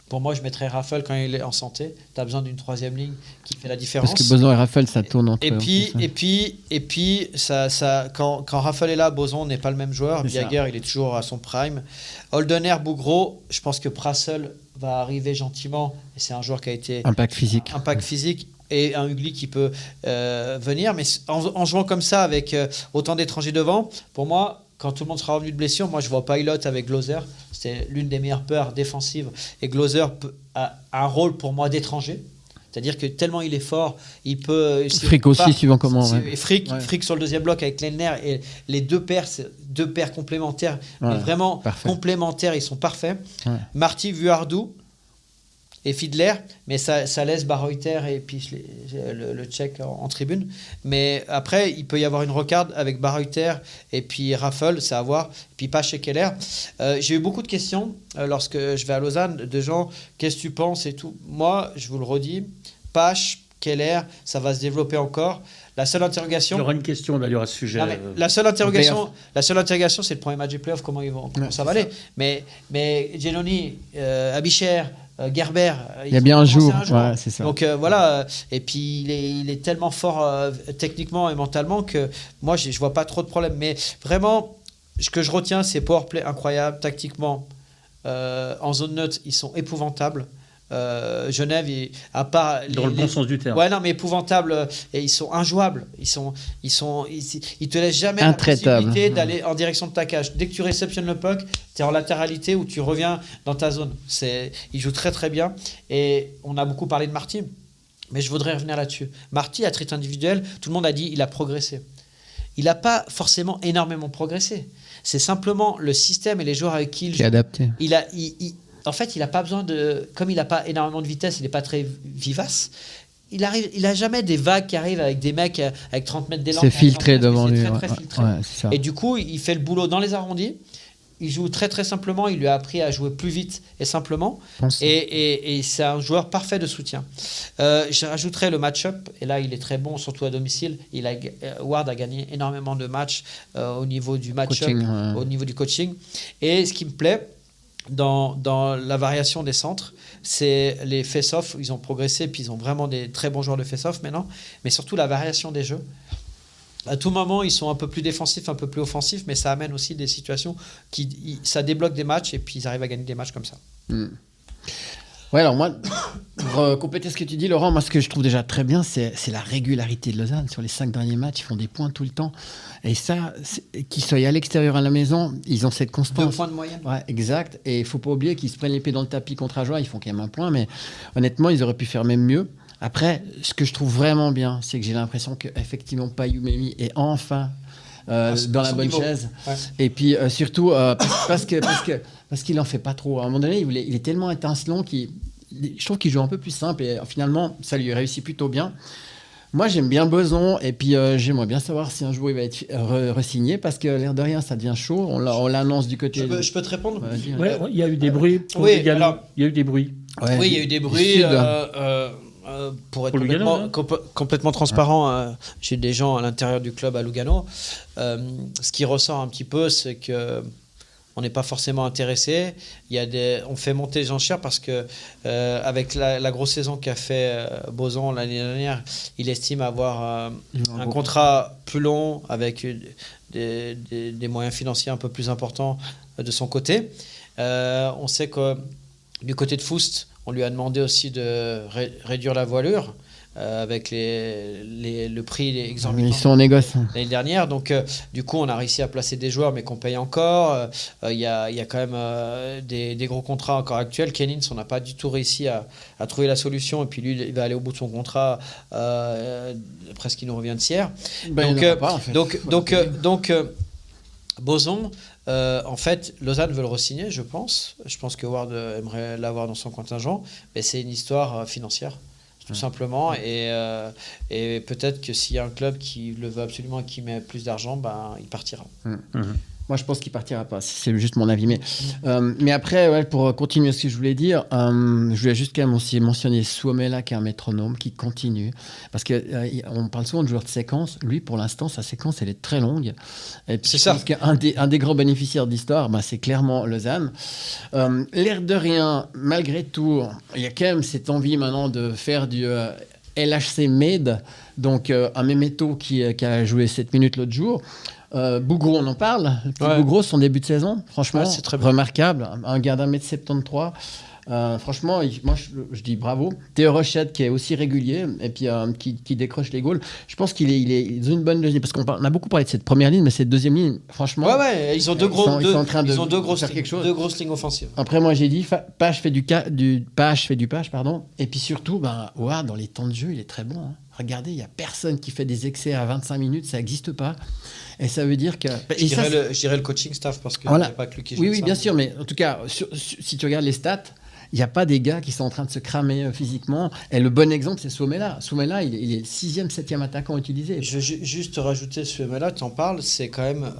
Pour moi, je mettrais Raffel quand il est en santé. Tu as besoin d'une troisième ligne qui fait la différence. Parce que Boson et Raffel, ça tourne entre eux. Et puis quand Raffel est là, Boson n'est pas le même joueur. Jaeger, il est toujours à son prime. Holdener, Bougro, je pense que Prassel va arriver gentiment. Et c'est un joueur qui a été... Impact physique. Et un Ugly qui peut venir. Mais en jouant comme ça, avec autant d'étrangers devant, pour moi... Quand tout le monde sera revenu de blessure, moi je vois Pilot avec Gloser, c'est l'une des meilleures paires défensives, et Gloser a un rôle pour moi d'étranger, c'est-à-dire que tellement il est fort, il peut... Frick aussi, suivant comment. Et Frick sur le deuxième bloc avec Lennner, et les deux paires, c'est deux paires complémentaires, mais vraiment complémentaires, ils sont parfaits. Ouais. Marty Vuardou, et Fiedler, mais ça laisse Bayreuther et puis le Tchèque en tribune. Mais après, il peut y avoir une rocarde avec Bayreuther et puis Raffel, c'est à voir, et puis Pache et Keller. J'ai eu beaucoup de questions lorsque je vais à Lausanne, de gens, qu'est-ce que tu penses et tout. Moi, je vous le redis, Pache, Keller, ça va se développer encore. La seule interrogation... Il y aura une question d'ailleurs à ce sujet. La seule interrogation, c'est le premier match des playoffs, comment ça va aller. Mais Giannoni, Abicher, Gerber... Il y a bien un jour. Ouais, c'est ça. Donc voilà, et puis il est tellement fort techniquement et mentalement que moi, je ne vois pas trop de problèmes. Mais vraiment, ce que je retiens, c'est powerplay incroyable, tactiquement. En zone neutre, ils sont épouvantables. Genève, à part dans le bon sens du terme. Ouais, non, mais épouvantables et ils sont injouables. Ils te laissent jamais la possibilité d'aller en direction de ta cage. Dès que tu réceptionnes le puck, tu es en latéralité ou tu reviens dans ta zone. Ils jouent très très bien et on a beaucoup parlé de Marty, mais je voudrais revenir là-dessus. Marty, à titre individuel, tout le monde a dit il a progressé. Il n'a pas forcément énormément progressé. C'est simplement le système et les joueurs avec qui il joue. Adapté. En fait, il n'a pas besoin de... Comme il n'a pas énormément de vitesse, il n'est pas très vivace. Il n'a jamais des vagues qui arrivent avec des mecs avec 30 mètres d'élan. C'est filtré devant lui. C'est très filtré. Ouais, c'est ça. Et du coup, il fait le boulot dans les arrondis. Il joue très très simplement. Il lui a appris à jouer plus vite et simplement. Et c'est un joueur parfait de soutien. Je rajouterais le match-up. Et là, il est très bon, surtout à domicile. Ward a gagné énormément de matchs au niveau du match-up, au niveau du coaching. Et ce qui me plaît... Dans la variation des centres, c'est les face-off. Ils ont progressé, puis ils ont vraiment des très bons joueurs de face-off maintenant. Mais surtout la variation des jeux. À tout moment, ils sont un peu plus défensifs, un peu plus offensifs, mais ça amène aussi des situations ça débloque des matchs et puis ils arrivent à gagner des matchs comme ça. Ouais, alors moi, pour compléter ce que tu dis, Laurent, moi, ce que je trouve déjà très bien, c'est la régularité de Lausanne. Sur les 5 derniers matchs, ils font des points tout le temps. Et ça, qu'ils soient à l'extérieur, à la maison, ils ont cette constance. 2 points de moyenne. Ouais, exact. Et il ne faut pas oublier qu'ils se prennent l'épée dans le tapis contre Ajoie. Ils font quand même un point, mais honnêtement, ils auraient pu faire même mieux. Après, ce que je trouve vraiment bien, c'est que j'ai l'impression qu'effectivement, Payumemi est enfin dans la bonne chaise. Ouais. Et puis surtout, parce qu'il n'en fait pas trop. À un moment donné, il est tellement étincelant je trouve qu'il joue un peu plus simple et finalement, ça lui réussit plutôt bien. Moi, j'aime bien Boson et puis j'aimerais bien savoir si un jour il va être re-signé parce que l'air de rien, ça devient chaud. On l'annonce du côté... Je peux te répondre? Ouais, il y a eu des bruits. Il y a eu des bruits. Ouais, oui, il y a eu des bruits. Pour être complètement transparent, j'ai des gens à l'intérieur du club à Lugano. Ce qui ressort un petit peu, c'est que on n'est pas forcément intéressé. On fait monter les enchères parce que avec la grosse saison qu'a fait Boson l'année dernière, il estime avoir un contrat plus long avec des moyens financiers un peu plus importants de son côté. On sait que du côté de Foust, on lui a demandé aussi de réduire la voilure avec le prix exorbitant. Ils sont en négoce. L'année dernière. Donc, du coup, on a réussi à placer des joueurs, mais qu'on paye encore. Il y a quand même des gros contrats encore actuels. Kennins, on n'a pas du tout réussi à trouver la solution. Et puis, lui, il va aller au bout de son contrat. Presque, il nous revient de tiers. Donc, Boson... en fait, Lausanne veut le re-signer, je pense. Je pense que Ward aimerait l'avoir dans son contingent, mais c'est une histoire financière, tout simplement. Et peut-être que s'il y a un club qui le veut absolument et qui met plus d'argent, il partira. Moi, je pense qu'il partira pas. C'est juste mon avis. Mais après, pour continuer ce que je voulais dire, je voulais juste quand même aussi mentionner Suomela, qui est un métronome, qui continue. Parce qu'on parle souvent de joueurs de séquence. Lui, pour l'instant, sa séquence, elle est très longue. Et puis, c'est ça. Parce qu'un des grands bénéficiaires de l'histoire, c'est clairement Lausanne. L'air de rien, malgré tout, il y a quand même cette envie maintenant de faire du LHC Med, donc un méméto qui a joué 7 minutes l'autre jour. Bougro, on en parle. Bougro, son début de saison, franchement, c'est très remarquable. Un gars d'1m73. Franchement, moi, je dis bravo. Théo Rochette, qui est aussi régulier et puis qui décroche les goals. Je pense qu'il est dans une bonne deuxième ligne. Parce qu'on a beaucoup parlé de cette première ligne, mais cette deuxième ligne, franchement. Ils ont deux grosses lignes offensives. Après, moi, j'ai dit, Page fait du Page, pardon. Et puis surtout, dans les temps de jeu, il est très bon. Hein. Regardez, il n'y a personne qui fait des excès à 25 minutes, ça n'existe pas. Et ça veut dire que... Je dirais le coaching staff, parce qu'il n'y a pas que lui qui joue. Oui, bien sûr, mais en tout cas, si tu regardes les stats, il n'y a pas des gars qui sont en train de se cramer physiquement. Et le bon exemple, c'est Suomela. Suomela, il est le 6e, 7e attaquant utilisé. Je veux juste rajouter Suomela, tu en parles, c'est quand même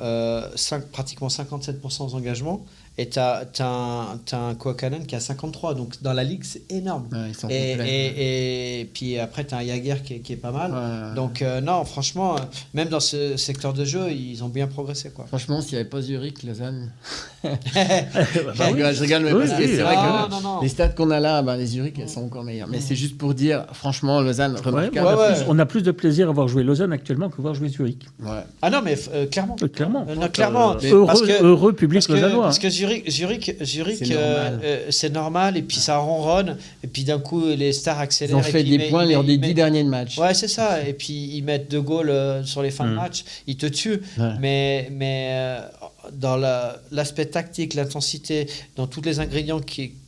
pratiquement 57% aux engagements. Et tu as un Kouakanen qui a 53. Donc dans la ligue, c'est énorme. Ouais, ils sont et puis après, tu as un Jaguer qui est pas mal. Ouais. Donc non, franchement, même dans ce secteur de jeu, ils ont bien progressé, quoi. Franchement, s'il n'y avait pas Zurich, Lausanne. Bah Je rigole, mais Oui, parce que oui, c'est vrai non, que non. les stats qu'on a là, les Zurich, elles sont encore meilleures. Mais c'est juste pour dire, franchement, Lausanne, remarquable. On a plus de plaisir à voir jouer Lausanne actuellement que voir jouer Zurich. Ouais. Ah non, mais clairement. Clairement. Non, clairement. Heureux public lausannois. Parce que Zurich, c'est normal, et puis ça ronronne, et puis d'un coup, les stars accélèrent. Ils ont fait des points lors des 10 derniers matchs. Ouais, c'est ça. Et puis ils mettent 2 goals sur les fins de match, ils te tuent. Ouais. Mais dans l'aspect tactique, l'intensité, dans tous les ingrédients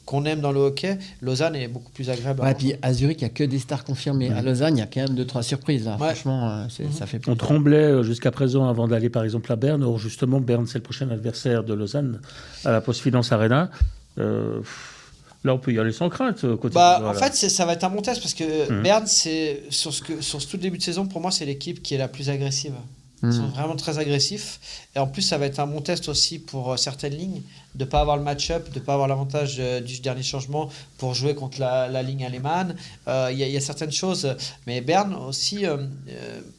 qu'on aime dans le hockey, Lausanne est beaucoup plus agréable. Ouais, et puis à Zurich, il n'y a que des stars confirmées. À Lausanne, il y a quand même 2-3 surprises. Là. Ouais. Franchement, ça fait plaisir. On tremblait jusqu'à présent avant d'aller par exemple à Berne. Or justement, Berne c'est le prochain adversaire de Lausanne à la Postfinance Arena. Là, on peut y aller sans crainte. En fait, ça va être un bon test parce que Berne, c'est sur tout le début de saison, pour moi, c'est l'équipe qui est la plus agressive. Ils sont vraiment très agressifs. Et en plus, ça va être un bon test aussi pour certaines lignes, de ne pas avoir le match-up, de ne pas avoir l'avantage du dernier changement pour jouer contre la ligne allemande. Il y a certaines choses. Mais Berne aussi,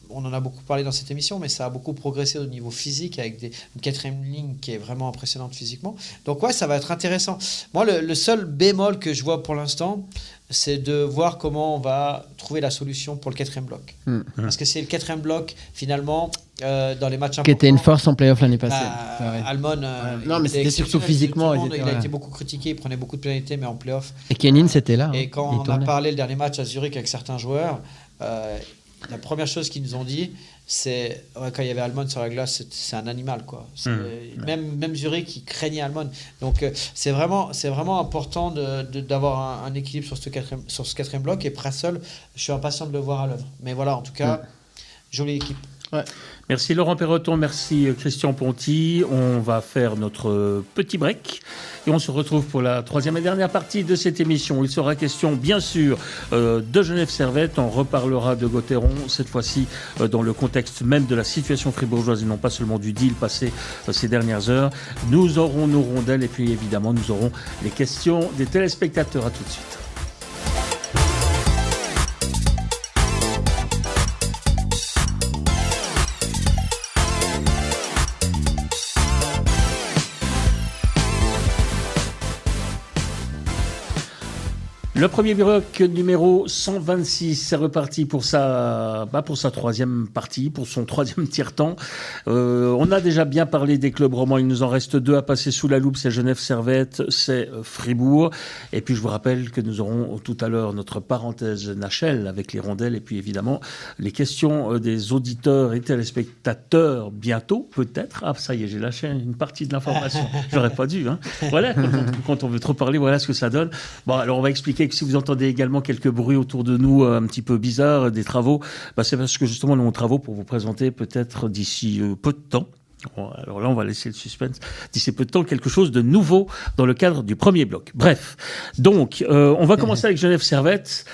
on en a beaucoup parlé dans cette émission, mais ça a beaucoup progressé au niveau physique avec une 4e ligne qui est vraiment impressionnante physiquement. Donc ouais, ça va être intéressant. Moi, le seul bémol que je vois pour l'instant, c'est de voir comment on va trouver la solution pour le 4e bloc. Parce que c'est le 4e bloc, finalement, dans les matchs importants. Qui était une force en play-off l'année passée. Almon, non, mais c'était surtout physiquement. Il a été beaucoup critiqué, il prenait beaucoup de pénalités, mais en play-off. Et Kenin, c'était là. Et quand on a parlé le dernier match à Zurich avec certains joueurs, la première chose qu'ils nous ont dit, c'est quand il y avait Almon sur la glace, c'est un animal, quoi. Même Zurich, il craignait Almon. Donc c'est vraiment important d'avoir un équilibre sur ce 4e bloc. Et Prassel, je suis impatient de le voir à l'œuvre. Mais voilà, en tout cas, jolie équipe. Ouais. Merci Laurent Perroton, merci Christian Ponty. On va faire notre petit break et on se retrouve pour la 3e et dernière partie de cette émission. Il sera question bien sûr de Genève Servette. On reparlera de Gauthieron, cette fois-ci dans le contexte même de la situation fribourgeoise et non pas seulement du deal passé ces dernières heures. Nous aurons nos rondelles et puis évidemment nous aurons les questions des téléspectateurs. À tout de suite. Le premier bloc numéro 126, c'est reparti pour sa 3e partie, pour son 3e tiers-temps. On a déjà bien parlé des clubs romans, il nous en reste 2 à passer sous la loupe, c'est Genève Servette, c'est Fribourg. Et puis je vous rappelle que nous aurons tout à l'heure notre parenthèse Nachel avec les rondelles et puis évidemment les questions des auditeurs et téléspectateurs bientôt, peut-être. Ah ça y est, j'ai lâché une partie de l'information, j'aurais pas dû. Hein. Voilà, quand on veut trop parler, voilà ce que ça donne. Bon, alors on va expliquer que si vous entendez également quelques bruits autour de nous un petit peu bizarres, des travaux, c'est parce que justement nous avons travaux pour vous présenter peut-être d'ici peu de temps. Bon, alors là, on va laisser le suspense. D'ici peu de temps, quelque chose de nouveau dans le cadre du premier bloc. Bref, donc on va commencer avec Genève Servette.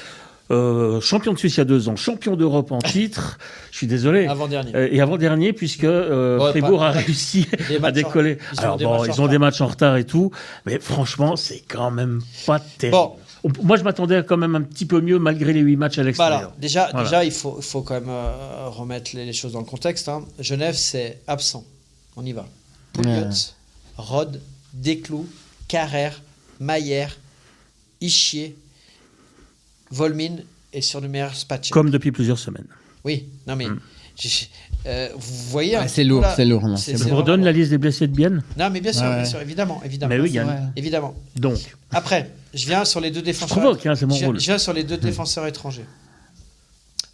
Champion de Suisse il y a 2 ans, champion d'Europe en titre, je suis désolé. Avant-dernier. Et avant-dernier, puisque Fribourg a réussi à décoller. Alors ils ont des matchs en retard et tout, mais franchement, c'est quand même pas terrible. Bon. Moi, je m'attendais quand même un petit peu mieux malgré les 8 matchs à l'extérieur. Déjà, il faut quand même remettre les choses dans le contexte. Hein. Genève, c'est absent. On y va. Pouliot, Rod, Desclous, Carrère, Maillère, Ischier, Volmin et surnommé Spatch. Comme depuis plusieurs semaines. Oui, non mais... vous voyez... c'est lourd, c'est lourd. Je vous redonne la liste des blessés de Bienne. Non mais bien sûr, évidemment. Mais oui, Yann. Évidemment. Donc. Après, je viens sur les 2 défenseurs... Je provoque, c'est mon rôle. Je viens sur les 2 défenseurs étrangers.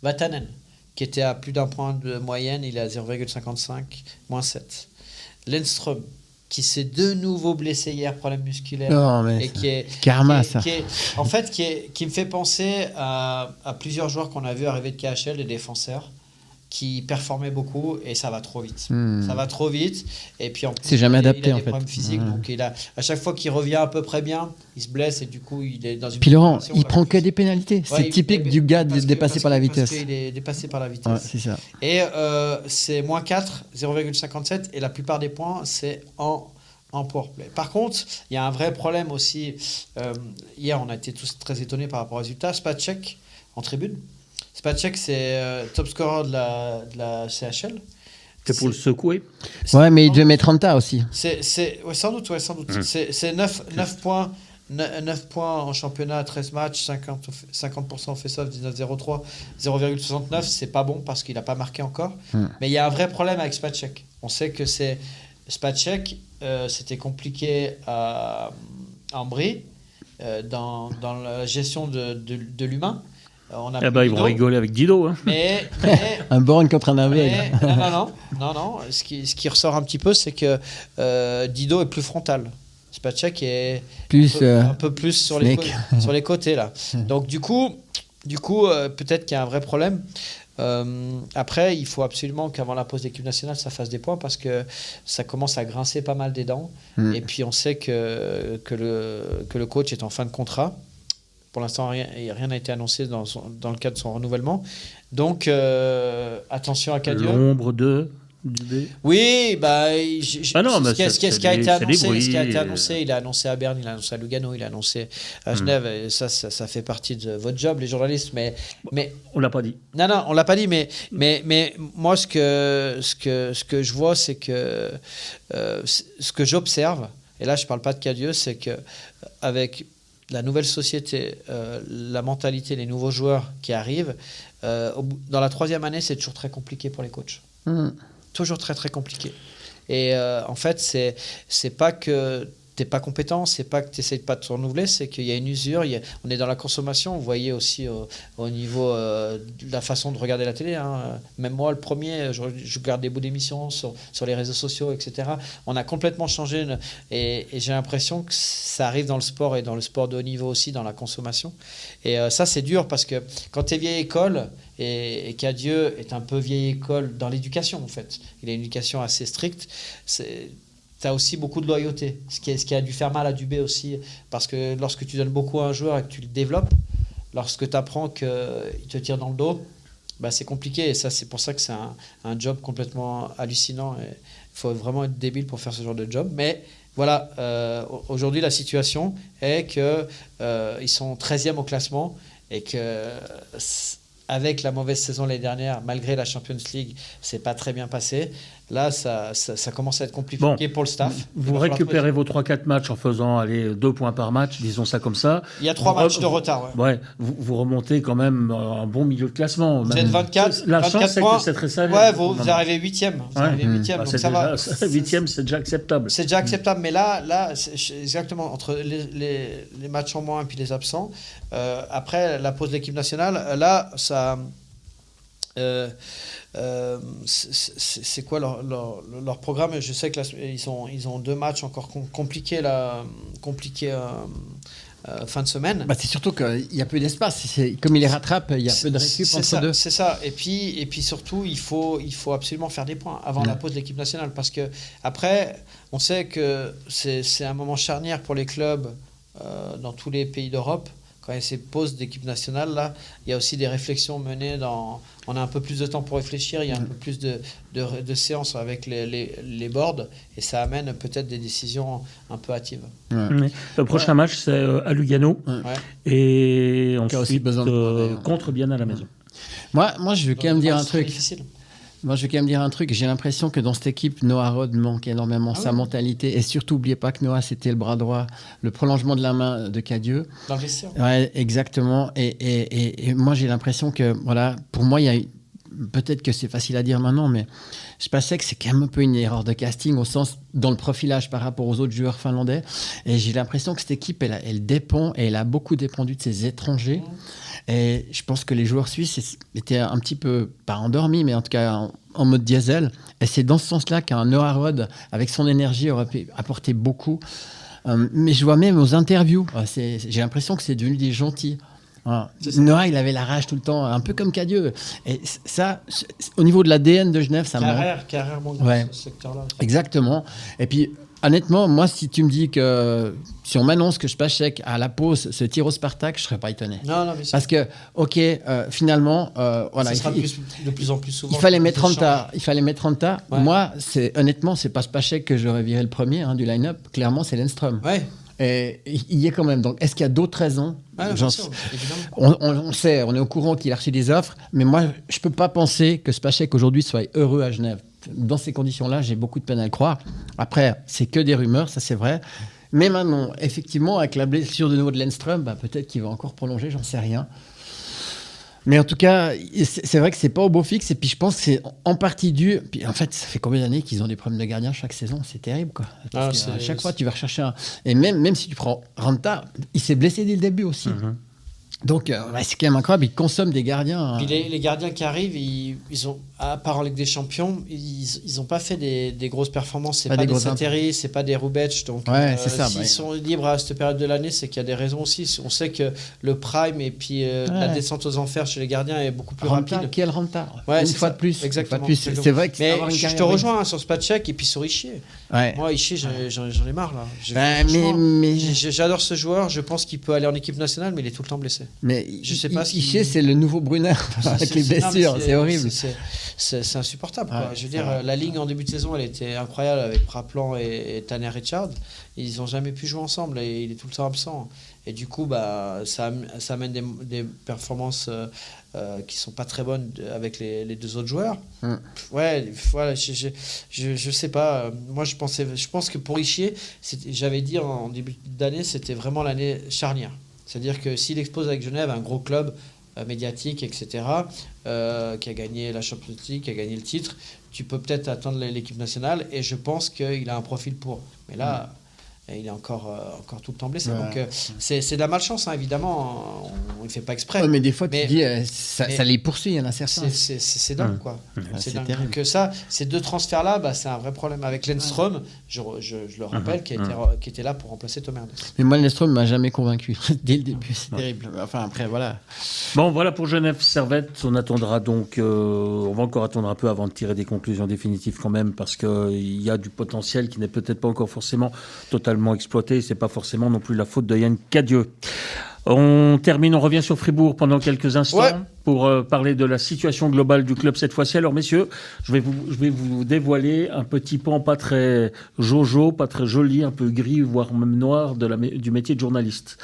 Vatanen, qui était à plus d'1 point de moyenne, il est à 0,55, moins 7. Lindström, qui s'est de nouveau blessé hier, problème musculaire. Non, mais et qui est karma, qui me fait penser à plusieurs joueurs qu'on a vu arriver de KHL, des défenseurs. qui performait beaucoup et ça va trop vite. Ça va trop vite et puis en plus, c'est jamais adapté il a en des fait. problèmes physiques donc à chaque fois qu'il revient à peu près bien, il se blesse et du coup il est dans une Puis Laurent, situation il là. prend que des pénalités. C'est typique du gars dépassé par la vitesse. Parce qu'il est dépassé par la vitesse. Ouais, c'est ça. Et c'est -4, 0,57 et la plupart des points c'est en powerplay. Par contre, il y a un vrai problème aussi. Hier, on a été tous très étonnés par rapport aux résultats. Spacek en tribune. Spacek, c'est top scorer de la CHL. C'est pour le secouer. Ouais, mais il devait mettre Ranta aussi. Ouais, sans doute. C'est 9 points. 9 points en championnat, 13 matchs, 50% face-off, 19,03, 0,69. C'est pas bon parce qu'il n'a pas marqué encore. Mais il y a un vrai problème avec Spacek. On sait que c'est Spacek, c'était compliqué à Ambry dans la gestion de l'humain. Ils vont rigoler avec Dido. Hein. Mais un borgne contre un aveugle. Non. Ce qui ressort un petit peu, c'est que Dido est plus frontal. Spacek est un peu plus sur les côtés là. Donc du coup, peut-être qu'il y a un vrai problème. Après, il faut absolument qu'avant la pause d'équipe nationale, ça fasse des points parce que ça commence à grincer pas mal des dents. Et puis on sait que le coach est en fin de contrat. Pour l'instant, rien n'a été annoncé dans le cadre de son renouvellement. Donc, attention à Cadieux. L'ombre de Dubé. Oui, ce qui a été annoncé, il a annoncé à Berne, il a annoncé à Lugano, il a annoncé à Genève. Et ça fait partie de votre job, les journalistes. Mais on l'a pas dit. Non, on l'a pas dit. Mais moi, ce que je vois, c'est que ce que j'observe, et là, je parle pas de Cadieux, c'est que avec la nouvelle société, la mentalité, les nouveaux joueurs qui arrivent, dans la 3e année, c'est toujours très compliqué pour les coachs. Toujours très très compliqué. Et en fait, c'est pas que t'es pas compétent, c'est pas que tu n'essayes pas de te renouveler, c'est qu'il y a une usure, on est dans la consommation. Vous voyez aussi au niveau de la façon de regarder la télé. Hein. Même moi, le premier, je regarde des bouts d'émissions sur les réseaux sociaux, etc. On a complètement changé et j'ai l'impression que ça arrive dans le sport et dans le sport de haut niveau aussi, dans la consommation. Et ça, c'est dur parce que quand tu es vieille école, et Cadieux est un peu vieille école dans l'éducation, en fait. Il a une éducation assez stricte. Tu as aussi beaucoup de loyauté, ce qui a dû faire mal à Dubé aussi, parce que lorsque tu donnes beaucoup à un joueur et que tu le développes, lorsque tu apprends qu'il te tire dans le dos, c'est compliqué. Et ça, c'est pour ça que c'est un job complètement hallucinant. Il faut vraiment être débile pour faire ce genre de job. Mais voilà, aujourd'hui, la situation est qu'ils sont 13e au classement et que... avec la mauvaise saison l'année dernière, malgré la Champions League, c'est pas très bien passé. Là, ça commence à être compliqué pour le staff. Vous récupérez vos 3-4 matchs en faisant 2 points par match, disons ça comme ça. Il y a 3 matchs de retard. Ouais, vous remontez quand même un bon milieu de classement. Vous êtes 24, la 24 chance, points. c'est que c'est très serré. Ouais, vous arrivez 8e. Donc ça va. 8e, c'est déjà acceptable. C'est déjà acceptable, mais là exactement, entre les matchs en moins et puis les absents, après la pause de l'équipe nationale, là, ça... c'est quoi leur programme? Je sais que ils ont 2 matchs encore compliqués fin de semaine. C'est surtout qu'il y a peu d'espace. Comme il les rattrape, il y a peu de récup entre deux. C'est ça. Et puis surtout, il faut absolument faire des points avant la pause de l'équipe nationale, parce que après, on sait que c'est un moment charnière pour les clubs dans tous les pays d'Europe. Quand il y a ces pauses d'équipe nationale, là, il y a aussi des réflexions menées on a un peu plus de temps pour réfléchir, il y a un peu plus de séances avec les boards, et ça amène peut-être des décisions un peu hâtives. Ouais. Le prochain match, c'est à Lugano, et ensuite contre bien à la maison. Moi, je veux quand même dire un truc. J'ai l'impression que dans cette équipe, Noah Rod manque énormément sa mentalité. Et surtout, n'oubliez pas que Noah, c'était le bras droit, le prolongement de la main de Cadieux. L'investisseur. Ouais, exactement. Et moi, j'ai l'impression que, voilà, pour moi, il y a peut-être que c'est facile à dire maintenant, mais je pensais que c'est quand même un peu une erreur de casting au sens dans le profilage par rapport aux autres joueurs finlandais. Et j'ai l'impression que cette équipe, elle dépend, et elle a beaucoup dépendu de ses étrangers. Et je pense que les joueurs suisses étaient un petit peu, pas endormis, mais en tout cas en mode diesel. Et c'est dans ce sens-là qu'un Noah Rod, avec son énergie, aurait pu apporter beaucoup. Mais je vois même aux interviews, j'ai l'impression que c'est devenu des gentils. Hein. Noah, il avait la rage tout le temps, un peu comme Cadieux. Et ça, au niveau de l'ADN de Genève, ça manque. Carrère manque Ouais. dans ce secteur-là. Exactement. Et puis, honnêtement, moi, si tu me dis que si on m'annonce que Spacek à la pause se tire au Spartak, je serais pas étonné. Non, mais Parce que, ok, finalement, voilà, ça sera de plus en plus souvent. il fallait mettre Ranta. Ouais. Moi, honnêtement, c'est pas Spacek que j'aurais viré le premier du line-up. Clairement, c'est Lennström. Ouais. Et il y est quand même. Donc, est-ce qu'il y a d'autres raisons? Ouais, bien sûr, On évidemment. sait, on est au courant qu'il a reçu des offres, mais moi, je peux pas penser que Spacek aujourd'hui soit heureux à Genève. Dans ces conditions-là, j'ai beaucoup de peine à le croire. Après, c'est que des rumeurs, ça c'est vrai. Mais maintenant, effectivement, avec la blessure de nouveau de Lennström, peut-être qu'il va encore prolonger, j'en sais rien. Mais en tout cas, c'est vrai que c'est pas au beau fixe. Et puis je pense que c'est en partie dû. Puis en fait, ça fait combien d'années qu'ils ont des problèmes de gardien chaque saison? C'est terrible, quoi. Parce qu'à chaque fois, tu vas rechercher un. Et même si tu prends Ranta, il s'est blessé dès le début aussi. Donc, c'est quand même incroyable. Ils consomment des gardiens. Puis les gardiens qui arrivent, ils ont, à part en Ligue des Champions, ils n'ont pas fait des grosses performances. C'est pas des Sateri, c'est pas des Rubec. Donc, c'est ça. S'ils sont libres à cette période de l'année, c'est qu'il y a des raisons aussi. On sait que le prime et puis la descente aux enfers chez les gardiens est beaucoup plus rapide. Quel Ranta? Une fois de plus. Exactement. C'est vrai que mais je te rejoins sur Spacek et puis sur Ischier. Ouais. Moi, Ischier, j'en ai marre là. J'adore ce joueur. Je pense qu'il peut aller en équipe nationale, mais il est tout le temps blessé. Mais je sais pas Ischier, c'est le nouveau Brunner avec les blessures. C'est horrible. C'est insupportable. Quoi. Ouais, je veux dire, la ligne en début de saison, elle était incroyable avec Praplan et Tanner Richard. Ils n'ont jamais pu jouer ensemble et il est tout le temps absent. Et du coup, ça amène des performances qui sont pas très bonnes avec les deux autres joueurs. Ouais, voilà, je sais pas. Moi, je pense que pour Ischier, j'avais dit en début d'année, c'était vraiment l'année charnière. C'est-à-dire que s'il expose avec Genève, un gros club médiatique, etc., qui a gagné la Champions League, qui a gagné le titre, tu peux peut-être attendre l'équipe nationale, et je pense qu'il a un profil pour. Mais là, il est encore tout le temps blessé. Ouais. Donc, c'est de la malchance, hein, évidemment. On ne fait pas exprès. Ouais, mais des fois, tu dis, ça les poursuit, il y en a certains. C'est dingue, quoi. C'est dingue. Terrible. Donc, ces deux transferts-là, c'est un vrai problème. Avec Lennström, je le rappelle, qui était là pour remplacer Tom Ernest. Mais moi, Lennström ne m'a jamais convaincu. Dès le début, c'est terrible. Enfin, après, voilà. Bon, voilà pour Genève Servette. On attendra donc... on va encore attendre un peu avant de tirer des conclusions définitives quand même, parce qu'il y a du potentiel qui n'est peut-être pas encore forcément totalement exploité. C'est pas forcément non plus la faute de Yann Cadieux. On revient sur Fribourg pendant quelques instants pour parler de la situation globale du club cette fois-ci. Alors messieurs, je vais vous dévoiler un petit pan pas très jojo, pas très joli, un peu gris, voire même noir du métier de journaliste.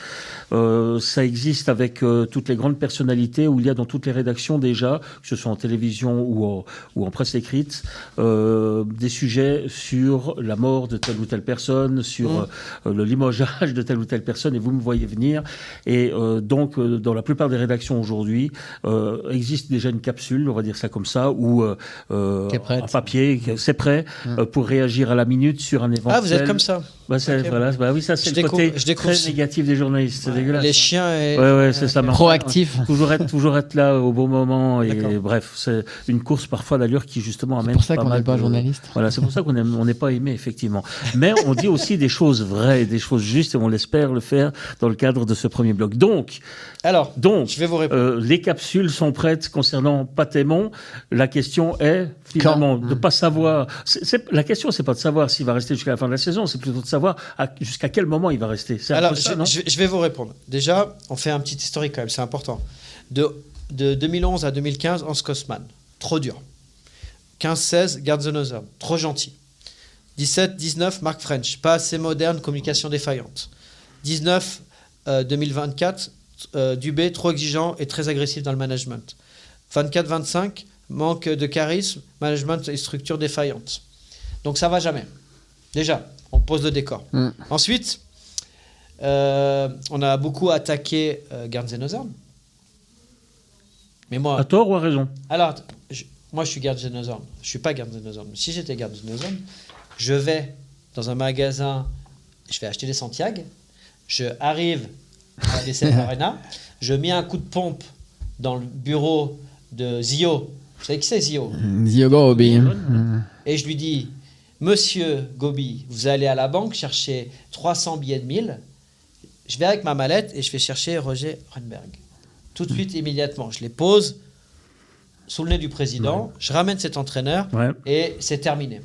Ça existe avec toutes les grandes personnalités, où il y a dans toutes les rédactions déjà, que ce soit en télévision ou en presse écrite, des sujets sur la mort de telle ou telle personne, sur le limogeage de telle ou telle personne, et vous me voyez venir. Et donc, dans la plupart des rédactions aujourd'hui, existe déjà une capsule, on va dire ça comme ça, ou un papier, c'est prêt, pour réagir à la minute sur un éventuel... Ah, vous êtes comme ça. Okay. Voilà, oui, ça c'est le côté très négatif des journalistes. C'est dégueulasse. Les chiens et... Ouais, c'est ça. Proactif. Toujours être là au bon moment. Et bref, c'est une course parfois d'allure qui justement amène... C'est pour ça qu'on n'est pas journaliste. Voilà, c'est pour ça qu'on n'est pas aimé, effectivement. Mais on dit aussi des choses vraies, des choses justes, et on espère le faire dans le cadre de ce premier bloc. Donc, je vais vous répondre. Les capsules sont prêtes concernant Patémon. La question est finalement de ne pas savoir... La question, c'est pas de savoir s'il va rester jusqu'à la fin de la saison, c'est plutôt de savoir jusqu'à quel moment il va rester. Alors, je vais vous répondre. Déjà, on fait un petit historique quand même, c'est important. De 2011 à 2015, Hans Kosman, trop dur. 15-16, Gerd Zenhauser, trop gentil. 17-19, Mark French, pas assez moderne, communication défaillante. 19-2024, Dubé, trop exigeant et très agressif dans le management. 24-25, manque de charisme, management et structure défaillante. Donc ça va jamais. Déjà, on pose le décor. Ensuite, on a beaucoup attaqué Gerd Zenhauser. Mais moi, à tort ou à raison? Alors, moi je suis Gerd Zenhauser. Je suis pas Gerd Zenhauser. Si j'étais Gerd Zenhauser, je vais dans un magasin, je vais acheter des Santiago, je arrive à la DCF Arena, je mets un coup de pompe dans le bureau de Zio. Vous savez qui c'est Zio? Zio Gobi. Et je lui dis, Monsieur Gobi, vous allez à la banque chercher 300 billets de 1000. Je vais avec ma mallette et je vais chercher Roger Renberg. tout de suite, immédiatement. Je les pose sous le nez du président, je ramène cet entraîneur et c'est terminé.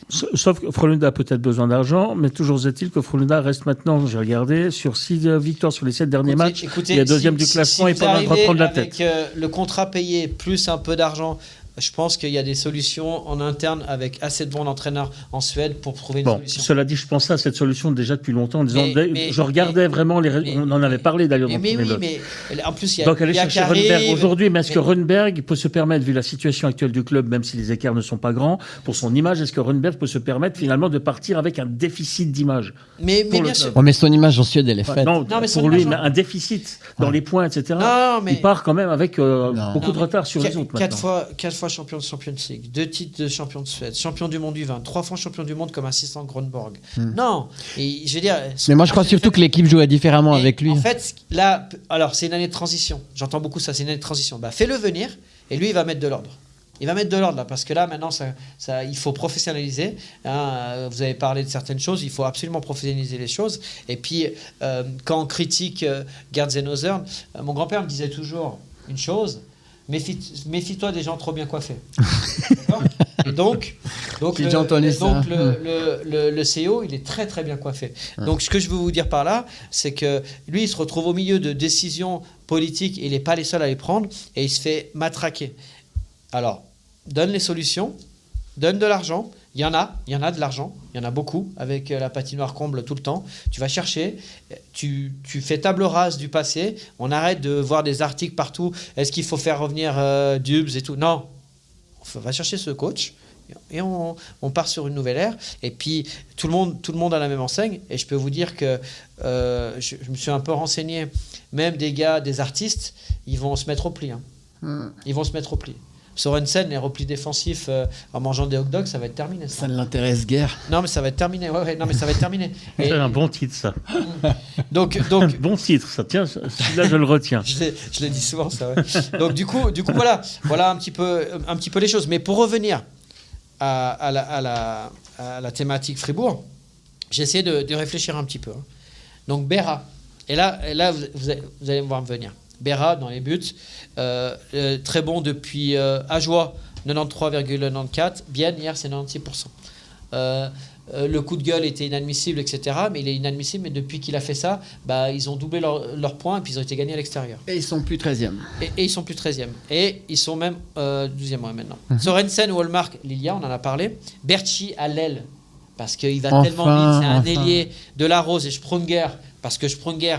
Sauf que Frölunda a peut-être besoin d'argent, mais toujours est-il que Frölunda reste maintenant, j'ai regardé, sur 6 victoires sur les 7 derniers matchs. Écoutez, il est deuxième du classement et pas mal de reprendre la tête. Avec le contrat payé plus un peu d'argent, je pense qu'il y a des solutions en interne avec assez de bons entraîneurs en Suède pour trouver une solution. Cela dit, je pensais à cette solution déjà depuis longtemps en disant, je regardais vraiment, on en avait parlé d'ailleurs. Mais en plus, il y a donc aller chercher Rönnberg aujourd'hui, mais est-ce que Rönnberg peut se permettre, vu la situation actuelle du club, même si les écarts ne sont pas grands, pour son image, est-ce que Rönnberg peut se permettre finalement de partir avec un déficit d'image? Mais bien sûr. Mais son image en Suède, elle est faite. Non, pour lui, un déficit dans les points, etc. Il part quand même avec beaucoup de retard sur les autres. 4 fois champion de Champions League, 2 titres de champion de Suède, champion du monde U20, 3 fois champion du monde comme assistant de Grönborg. Non, et je veux dire. Mais moi je crois surtout que l'équipe jouait différemment avec lui. En fait, là, alors c'est une année de transition. J'entends beaucoup ça, c'est une année de transition. Fais-le venir et lui il va mettre de l'ordre. Il va mettre de l'ordre là, parce que là maintenant il faut professionnaliser. Vous avez parlé de certaines choses, il faut absolument professionnaliser les choses. Et puis quand on critique Gerd Zenozer, mon grand-père me disait toujours une chose. Méfie-toi des gens trop bien coiffés. D'accord ? Et donc le CEO, il est très très bien coiffé. Donc ce que je veux vous dire par là, c'est que lui, il se retrouve au milieu de décisions politiques et il n'est pas les seuls à les prendre et il se fait matraquer. Alors, donne les solutions, donne de l'argent. Il y en a de l'argent, il y en a beaucoup avec la patinoire comble tout le temps. Tu vas chercher, tu fais table rase du passé. On arrête de voir des articles partout. Est-ce qu'il faut faire revenir Dubs et tout? Non, on va chercher ce coach et on part sur une nouvelle ère. Et puis tout le monde a la même enseigne. Et je peux vous dire que je me suis un peu renseigné. Même des artistes, ils vont se mettre au pli. Ils vont se mettre au pli. Sorensen, les replis défensifs en mangeant des hot dogs, ça va être terminé. Ça ne l'intéresse guère. Non, mais ça va être terminé. Non, mais ça va être terminé. C'est un bon titre, ça. Donc bon titre, ça. Tiens, celui-là, je le retiens. je le dis souvent, ça. Ouais. Donc du coup, voilà un petit peu les choses. Mais pour revenir à la thématique Fribourg, j'ai essayé de réfléchir un petit peu. Donc Berra. Et là, vous allez me voir venir. Berra dans les buts, très bon depuis Ajoie, 93,94. Bien, hier, c'est 96%. Le coup de gueule était inadmissible, etc. Mais il est inadmissible, mais depuis qu'il a fait ça, ils ont doublé leurs points et puis ils ont été gagnés à l'extérieur. Et ils sont plus 13e. Et ils sont plus 13e. Et ils sont même 12e maintenant. Sorensen, Wallmark, Lilia, on en a parlé. Berchi à l'aile, parce qu'il va tellement vite. C'est un ailier de la Rose et Sprunger, parce que Sprunger...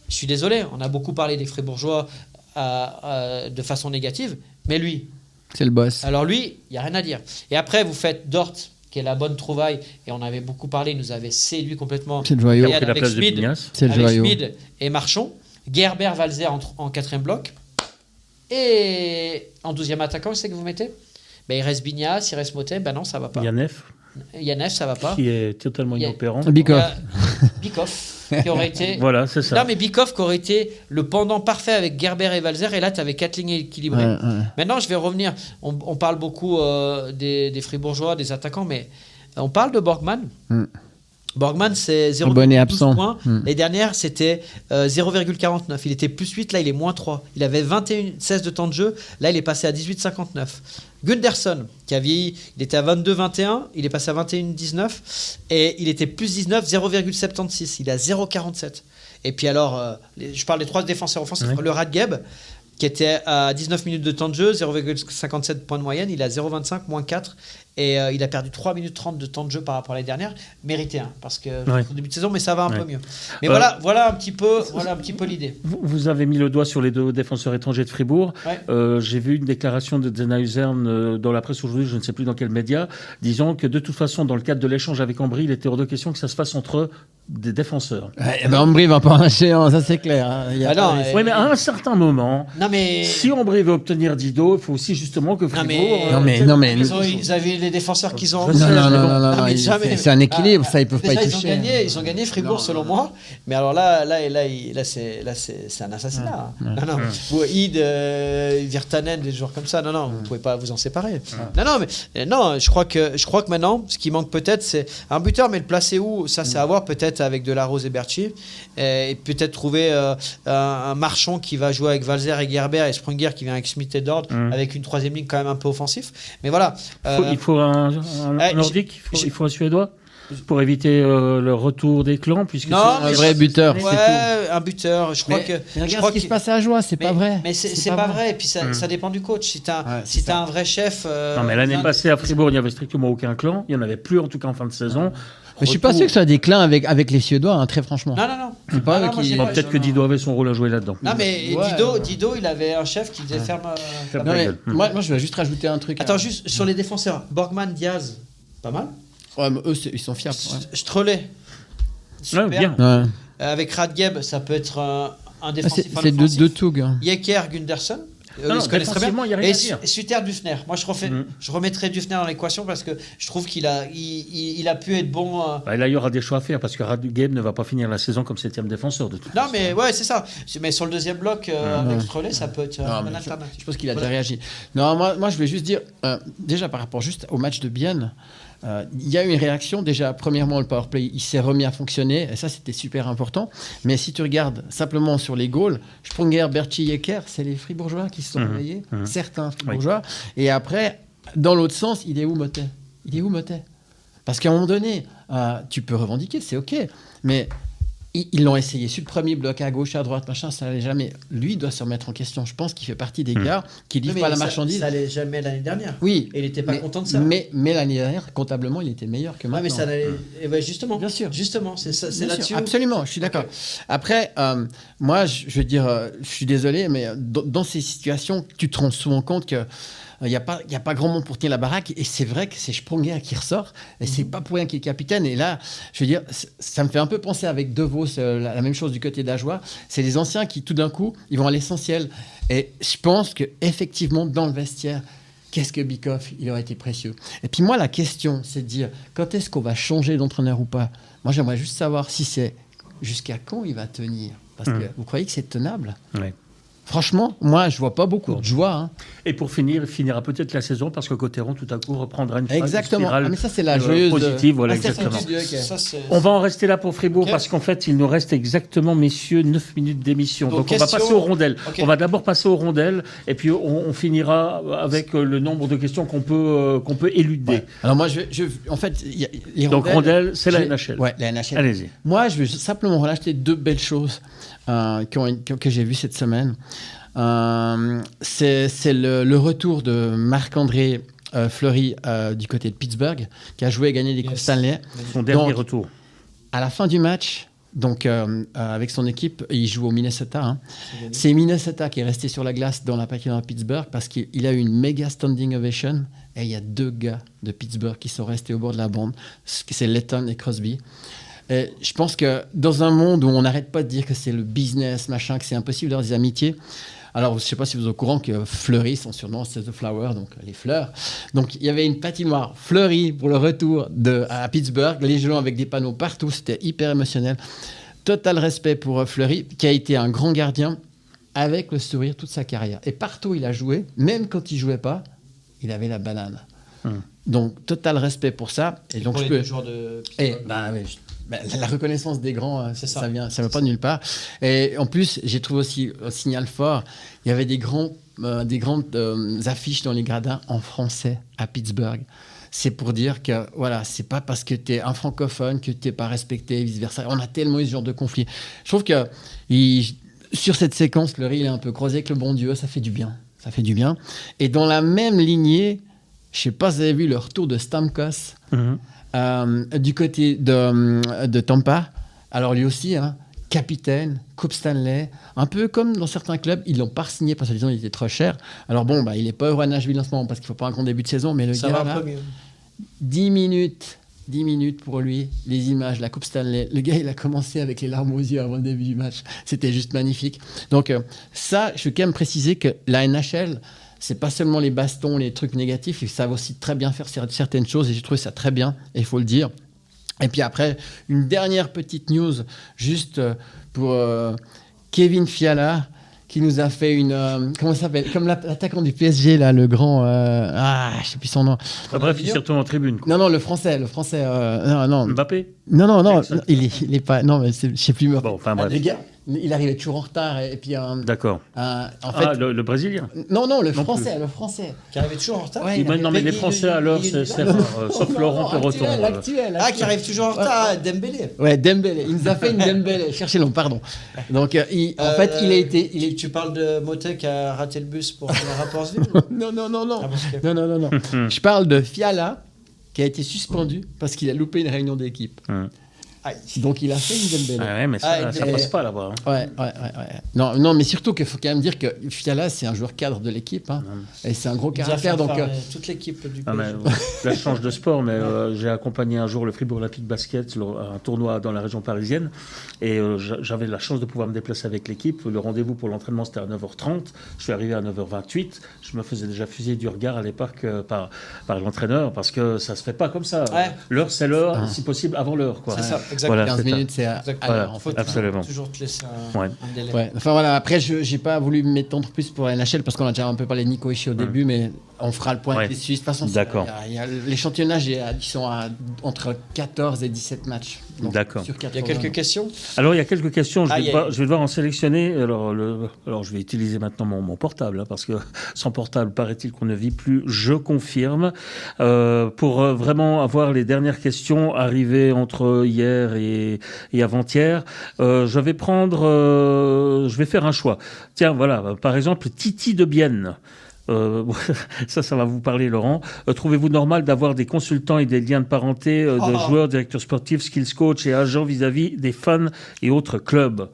Je suis désolé, on a beaucoup parlé des Fribourgeois de façon négative, mais lui... C'est le boss. Alors lui, il n'y a rien à dire. Et après, vous faites Dort, qui est la bonne trouvaille, et on avait beaucoup parlé, il nous avait séduit complètement. C'est le joyau. Avec Schmid et Marchand. Gerber, Valzer en 4e bloc. Et en 12e attaquant, c'est que vous mettez il reste Bignas, il reste Motet, non, ça va pas. Yanef, ça va pas. Qui est totalement inopérant. Bikoff, qui aurait été... Voilà, c'est ça. Non, mais Bikoff qui aurait été le pendant parfait avec Gerber et Valzer, et là, tu avais Kattling équilibré. Ouais. Maintenant, je vais revenir. On parle beaucoup des Fribourgeois, des attaquants, mais on parle de Borgman. Borgman, c'est 0,12 points. Les dernières, c'était 0,49. Il était plus 8, là, il est moins 3. Il avait 21-16 de temps de jeu. Là, il est passé à 18,59. Gunderson, qui a vieilli, il était à 22,21. Il est passé à 21,19. Et il était plus 19, 0,76. Il est à 0,47. Et puis alors, je parle des 3 défenseurs offensifs. Le Radgeb, qui était à 19 minutes de temps de jeu, 0,57 points de moyenne. Il est à 0,25, moins 4. Et il a perdu 3 minutes 30 de temps de jeu par rapport à l'année dernière. Mérité, parce que au début de saison, mais ça va un peu mieux. Mais voilà un petit peu l'idée. Vous avez mis le doigt sur les 2 défenseurs étrangers de Fribourg. J'ai vu une déclaration de Zenozer dans la presse aujourd'hui, je ne sais plus dans quel média, disant que de toute façon, dans le cadre de l'échange avec Ambry, il était hors de question que ça se fasse entre des défenseurs. Ambry va pas en géant, ça c'est clair. Oui, mais à un certain moment, si Ambry veut obtenir Dido, il faut aussi justement que Fribourg... Ils avaient les défenseurs qu'ils ont. Non, c'est un équilibre, ça ils peuvent pas y toucher. Ils ont gagné Fribourg selon moi, mais alors là c'est un assassinat. Ou Id, Virtanen, des joueurs comme ça. Vous pouvez pas vous en séparer. Je crois que maintenant, ce qui manque peut-être, c'est un buteur, mais le placer où, ça c'est à voir peut-être avec De La Rose et Berchi, et peut-être trouver un Marchand qui va jouer avec Valzer et Gerber et Sprunger qui vient avec Smith et Dord, avec une troisième ligne quand même un peu offensif. Mais voilà. Il faut un Nordique, il faut un Suédois pour éviter le retour des clans, puisque Non, c'est Un vrai buteur. Ouais, un buteur. Je crois que. Mais je regarde crois ce qui que- se passe à Ajoie, c'est pas vrai. Mais c'est pas vrai. Et puis ça dépend du coach. Si t'as un vrai chef. Non, mais l'année passée à Fribourg, il n'y avait strictement aucun clan. Il n'y en avait plus, en tout cas en fin de saison. Mais je suis pas sûr que ça ait des clins avec les Suédois, hein, très franchement. Non. C'est pas Non, eux moi, qui- j'ai Bon, pas- peut-être que Dido avait son rôle à jouer là-dedans. Non, mais Ouais. Dido, il avait un chef qui faisait faire. Ferme Non, ta mais gueule. moi, je vais juste rajouter un truc. Attends, juste sur les défenseurs. Borgman, Diaz, pas mal. Ouais, mais eux, ils sont fiables. Strollet, super. Ouais, bien. Ouais. Avec Radgeb, ça peut être un Ah, défensif. c'est un deux offensif. Toug. Hein. Yeker, Gunderson. Non, Ils se connaissent très bien. défensivement, il y a rien Et à dire. Suter, Dufner. Moi, je remettrais Dufner dans l'équation parce que je trouve qu'il a pu être bon. Bah, là, il y aura des choix à faire parce que Radgeb ne va pas finir la saison comme 7e défenseur de toute Non, façon. mais ouais, c'est ça. Mais sur le deuxième bloc, avec Strollet, ça peut être Non, un mais alternative. je pense qu'il a Voilà. déjà réagi. Non, moi, je voulais juste dire, déjà par rapport juste au match de Bienne, il y a eu une réaction. Déjà, premièrement, le powerplay, il s'est remis à fonctionner. Et ça, c'était super important. Mais si tu regardes simplement sur les goals, Sprunger, Berchi, Yeker, c'est les Fribourgeois qui se sont réveillés. Certains Fribourgeois. Et après, dans l'autre sens, il est où Motet Parce qu'à un moment donné, tu peux revendiquer, c'est OK. Mais ils l'ont essayé sur le premier bloc, à gauche, à droite, machin, ça n'allait jamais. Lui, il doit se remettre en question. Je pense qu'il fait partie des gars qui livrent Mais pas la ça- marchandise. Ça allait jamais l'année dernière. Oui. Et il était pas content de ça. Mais l'année dernière, comptablement, il était meilleur que Ouais, maintenant. mais ça n'allait. Eh ben, justement. Bien sûr. Justement, c'est ça, c'est Bien là-dessus. sûr, absolument, je suis d'accord. Après, moi, je veux dire, je suis désolé, mais dans ces situations, tu te rends souvent compte que il n'y a pas grand monde pour tenir la baraque. Et c'est vrai que c'est Sprunger qui ressort. Et c'est pas pour rien qu'il est capitaine. Et là, je veux dire, ça me fait un peu penser avec De Vos, la même chose du côté d'Ajoie. C'est les anciens qui, tout d'un coup, ils vont à l'essentiel. Et je pense qu'effectivement, dans le vestiaire, qu'est-ce que Bikoff, il aurait été précieux. Et puis moi, la question, c'est de dire, quand est-ce qu'on va changer d'entraîneur ou pas? Moi, j'aimerais juste savoir si c'est jusqu'à quand il va tenir. Parce que vous croyez que c'est tenable? Ouais. Franchement, moi, je vois pas beaucoup de joie. Hein. Et pour finir, il finira peut-être la saison parce que Cotteron, tout à coup, reprendra une Exactement. spirale Ah, mais ça, c'est la joyeuse positive. Voilà, incertitude exactement. du hockey. Ça, c'est- On va en rester là pour Fribourg Ok. parce qu'en fait, il nous reste exactement, messieurs, 9 minutes d'émission. Donc, on va question- passer aux rondelles. Ok. On va d'abord passer aux rondelles et puis on finira avec le nombre de questions qu'on peut éluder. Ouais. Alors moi, en fait, il y a les Donc, rondelles, c'est la NHL. Ouais, la NHL. Allez-y. Moi, je veux simplement relâcher deux belles choses que j'ai vues cette semaine. C'est le retour de Marc-André Fleury du côté de Pittsburgh, qui a joué et gagné des Coupes Stanley. Son dernier Donc, retour. À la fin du match, donc avec son équipe, il joue au Minnesota. Hein. C'est Minnesota qui est resté sur la glace dans la patinoire de Pittsburgh parce qu'il a eu une méga standing ovation. Et il y a deux gars de Pittsburgh qui sont restés au bord de la bande. C'est Letton et Crosby. Et je pense que dans un monde où on n'arrête pas de dire que c'est le business, machin, que c'est impossible d'avoir des amitiés. Alors, je ne sais pas si vous êtes au courant que Fleury, son surnom, c'est The Flower, donc les fleurs. Donc, il y avait une patinoire Fleury pour le retour à Pittsburgh, les gens avec des panneaux partout, c'était hyper émotionnel. Total respect pour Fleury, qui a été un grand gardien avec le sourire toute sa carrière. Et partout où il a joué, même quand il ne jouait pas, il avait la banane. Donc, total respect pour ça. Et donc, Pour je les peux... deux joueurs de. Et, la reconnaissance des grands, C'est ça vient pas de nulle part. Et en plus, j'ai trouvé aussi un signal fort. Il y avait des grandes affiches dans les gradins en français à Pittsburgh. C'est pour dire que voilà, c'est pas parce que tu es un francophone que tu n'es pas respecté, vice versa. On a tellement eu ce genre de conflit. Je trouve que sur cette séquence, le riz il est un peu croisé avec le bon Dieu, ça fait du bien. Ça fait du bien. Et dans la même lignée, je sais pas si vous avez vu le retour de Stamkos. Du côté de Tampa, alors lui aussi, hein, capitaine, Coupe Stanley, un peu comme dans certains clubs, ils l'ont pas signé parce qu'il était trop cher. Alors bon, il est pas heureux à Nashville en ce moment parce qu'il faut pas un grand début de saison, mais le Ça gars va un là, peu mieux. 10 minutes pour lui, les images, la Coupe Stanley. Le gars, il a commencé avec les larmes aux yeux avant le début du match. C'était juste magnifique. Donc ça, je veux quand même préciser que la NHL, c'est pas seulement les bastons, les trucs négatifs, ils savent aussi très bien faire certaines choses et j'ai trouvé ça très bien, et il faut le dire. Et puis après, une dernière petite news, juste pour Kevin Fiala, qui nous a fait une... comment ça s'appelle? Comme l'attaquant du PSG, là, le grand... je sais plus son nom. Bref, il s'est retourné en tribune. Quoi. Non, le français. Non. Mbappé Non, il est pas... Non, mais je sais plus. Bon, enfin bref. Le gars, il arrivait toujours en retard. Et puis, D'accord. en fait, le Brésilien. Non, le français. Qui arrivait toujours en retard. Ouais, Non, mais les Français, alors, c'est rare. Sauf Laurent Perroton. L'actuel. Qui arrive toujours en retard, Dembélé. Ouais, Dembélé. Il nous a fait une Dembélé. Cherchez le nom, pardon. Donc, en fait, il a été. Tu parles de Motet qui a raté le bus pour le rapport Sville. Non. Ah, parce que- Non. Je parle de Fiala qui a été suspendu parce qu'il a loupé une réunion d'équipe. Aïe. Donc il a fait une Dembélé. Ouais, mais ça passe pas là-bas. Ouais. Non, mais surtout qu'il faut quand même dire que Fiala, c'est un joueur cadre de l'équipe. Hein. Et c'est un gros Il nous a caractère. fait Donc, faire toute l'équipe du Ah, mais, PSG. là, je change de sport, mais j'ai accompagné un jour le Fribourg Olympique Basket, un tournoi dans la région parisienne, et j'avais la chance de pouvoir me déplacer avec l'équipe. Le rendez-vous pour l'entraînement, c'était à 9h30. Je suis arrivé à 9h28. Je me faisais déjà fusiller du regard à l'époque par l'entraîneur, parce que ça se fait pas comme ça. Ouais. L'heure, c'est l'heure, si possible, avant l'heure. Quoi. C'est ça, exactement. Voilà, 15 c'est minutes, c'est à Exactement. l'heure, en fait. Absolument. Toujours te laisser Ouais. un délai. Ouais. Enfin voilà, après, je n'ai pas voulu m'étendre plus pour la NHL parce qu'on a déjà un peu parlé de Nico Ishii au début, mais on fera le point avec les Suisses. De toute façon, D'accord. L'échantillonnage, ils sont entre 14 et 17 matchs. Donc, D'accord. sur Il y a 80. quelques questions. Alors, il y a quelques questions. Je Aïe, vais aïe. devoir en sélectionner. Alors, je vais utiliser maintenant mon portable, hein, parce que sans portable, paraît-il qu'on ne vit plus. Je confirme. Pour vraiment avoir les dernières questions arrivées entre hier et avant-hier, je vais faire un choix. Tiens, voilà. Par exemple, Titi de Bienne. Ça va vous parler, Laurent. Trouvez-vous normal d'avoir des consultants et des liens de parenté de joueurs, directeurs sportifs, skills coach et agents vis-à-vis des fans et autres clubs?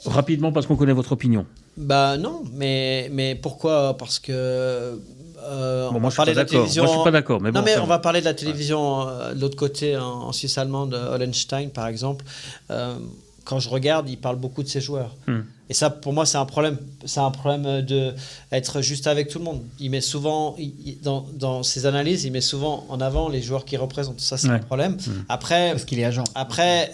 Rapidement, parce qu'on connaît votre opinion. Bah non, mais pourquoi? Parce que on moi, va parler de la télévision. Moi, je suis pas d'accord. Mais non, bon, mais on va parler de la télévision de l'autre côté, en Suisse allemande, Hollenstein par exemple. Quand je regarde, il parle beaucoup de ses joueurs. Et ça, pour moi, c'est un problème. C'est un problème d'être juste avec tout le monde. Il met souvent, dans ses analyses, il met souvent en avant les joueurs qu'il représente. Ça, c'est un problème. Après, Parce qu'il est agent. Après,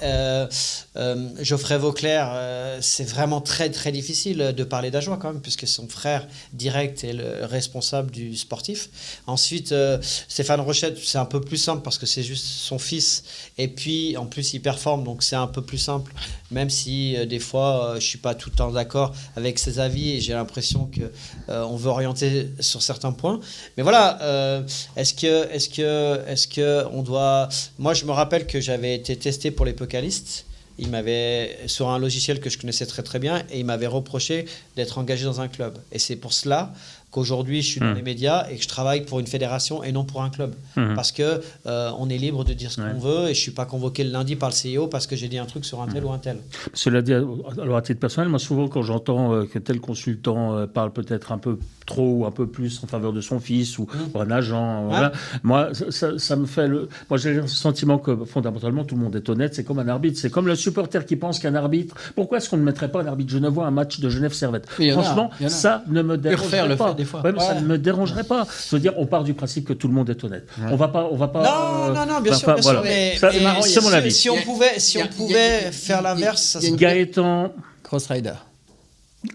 Geoffrey Vauclair, c'est vraiment très, très difficile de parler d'Ajoie quand même, puisque son frère direct est le responsable du sportif. Ensuite, Stéphane Rochette, c'est un peu plus simple parce que c'est juste son fils. Et puis, en plus, il performe, donc c'est un peu plus simple. Même si, des fois, je ne suis pas tout le temps d'accord avec ses avis et j'ai l'impression qu'on veut orienter sur certains points. Mais voilà, est-ce que on doit... Moi, je me rappelle que j'avais été testé pour les Pokalistes. Il m'avait, sur un logiciel que je connaissais très très bien, et il m'avait reproché d'être engagé dans un club. Et c'est pour cela qu'aujourd'hui je suis dans les médias et que je travaille pour une fédération et non pour un club. Parce que on est libre de dire ce qu'on veut et je suis pas convoqué le lundi par le CEO parce que j'ai dit un truc sur un tel ou un tel. Cela dit, alors à titre personnel, moi souvent quand j'entends que tel consultant parle peut-être un peu trop ou un peu plus en faveur de son fils ou un agent, voilà, moi ça me fait moi j'ai le sentiment que fondamentalement tout le monde est honnête, c'est comme un arbitre, c'est comme le supporter qui pense qu'un arbitre, pourquoi est-ce qu'on ne mettrait pas un arbitre Genevois un match de Genève-Servette? Franchement, ça ne me dérangerait pas. Ouais, mais ça ne me dérangerait pas. Je veux dire, on part du principe que tout le monde est honnête. On va pas. Non, bien sûr. Voilà. Mais Ça, c'est mon avis. Si on pouvait faire l'inverse, ça serait... Gaëtan. Crossrider.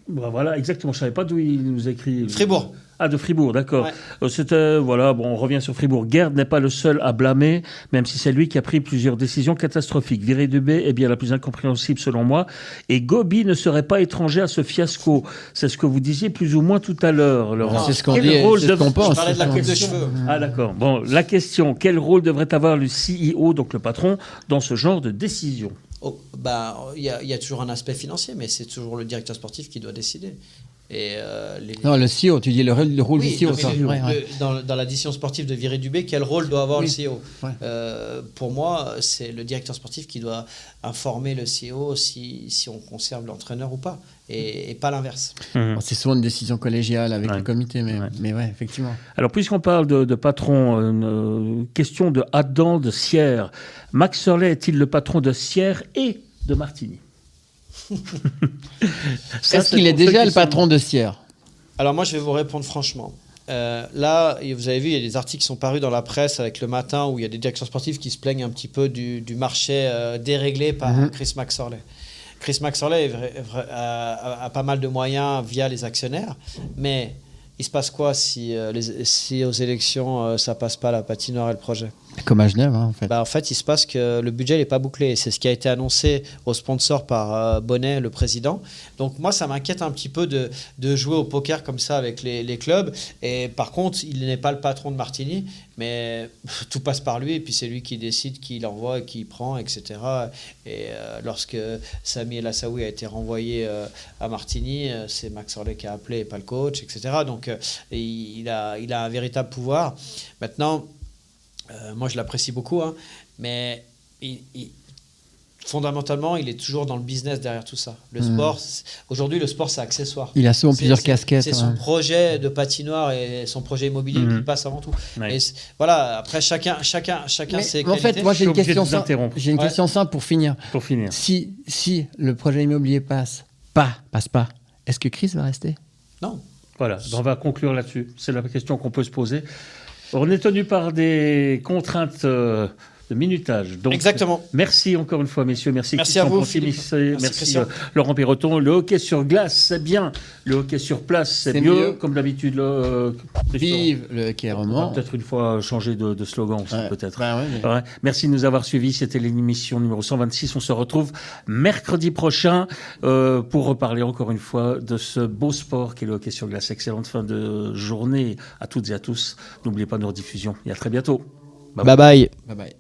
Bah voilà, exactement. Je savais pas d'où il nous écrit. Fribourg. Ah, de Fribourg, d'accord. Ouais. C'était, voilà, bon, on revient sur Fribourg. Gerd n'est pas le seul à blâmer, même si c'est lui qui a pris plusieurs décisions catastrophiques. Virer Dubé est bien la plus incompréhensible selon moi. Et Gobi ne serait pas étranger à ce fiasco. C'est ce que vous disiez plus ou moins tout à l'heure, Laurent. C'est ce qu'on Quel dit, rôle c'est ce qu'on pense. Je parlais de la coupe de cheveux. Ah, d'accord. Bon, la question, quel rôle devrait avoir le CEO, donc le patron, dans ce genre de décision? Il y a toujours un aspect financier, mais c'est toujours le directeur sportif qui doit décider. Et Non, le CEO, tu dis le rôle du CEO. Dans la décision sportive de virer Dubé, quel rôle doit avoir le CEO? Pour moi, c'est le directeur sportif qui doit informer le CEO si on conserve l'entraîneur ou pas, et pas l'inverse. C'est souvent une décision collégiale avec le comité, mais ouais, effectivement. Alors, puisqu'on parle de patron, une question de Adam de Sierre. Max Sorlet est-il le patron de Sierre et de Martigny? Est-ce qu'il est déjà le patron de Sierre? Alors moi, je vais vous répondre franchement. Là, vous avez vu, il y a des articles qui sont parus dans la presse avec Le Matin où il y a des directeurs sportifs qui se plaignent un petit peu du marché déréglé par Chris McSorley. Chris McSorley a pas mal de moyens via les actionnaires, mais il se passe quoi si aux élections ça passe pas la patinoire et le projet? Comme à Genève, hein, en fait. En fait, il se passe que le budget n'est pas bouclé. C'est ce qui a été annoncé aux sponsors par Bonnet, le président. Donc moi, ça m'inquiète un petit peu de jouer au poker comme ça avec les clubs. Et par contre, il n'est pas le patron de Martini, mais tout passe par lui. Et puis c'est lui qui décide qui l'envoie, qui prend, etc. Et lorsque Sami El Asaoui a été renvoyé à Martini, c'est Max Orley qui a appelé et pas le coach, etc. Donc il a un véritable pouvoir. Maintenant, moi je l'apprécie beaucoup, hein, mais fondamentalement, il est toujours dans le business derrière tout ça. Le sport, aujourd'hui, le sport, c'est accessoire. Il a souvent plusieurs casquettes. C'est son projet de patinoire et son projet immobilier qui passe avant tout. Ouais. Et voilà, après, chacun ses qualités. En fait, moi, j'ai une question interrompre. simple pour finir. Pour finir. Si le projet immobilier passe pas, est-ce que Chris va rester? Non. Voilà, on va conclure là-dessus. C'est la question qu'on peut se poser. On est tenu par des contraintes de minutage. Donc, exactement. Merci encore une fois, messieurs. Merci à vous, Philippe. Merci Laurent Perroton. Le hockey sur glace, c'est bien. Le hockey sur place, c'est mieux. Comme d'habitude. Vive le hockey roman. Peut-être une fois changer de slogan aussi, peut-être. Ouais. Merci de nous avoir suivis. C'était l'émission numéro 126. On se retrouve mercredi prochain pour reparler encore une fois de ce beau sport qu'est le hockey sur glace. Excellente fin de journée à toutes et à tous. N'oubliez pas nos rediffusions et à très bientôt. Bye bye. Bye bye.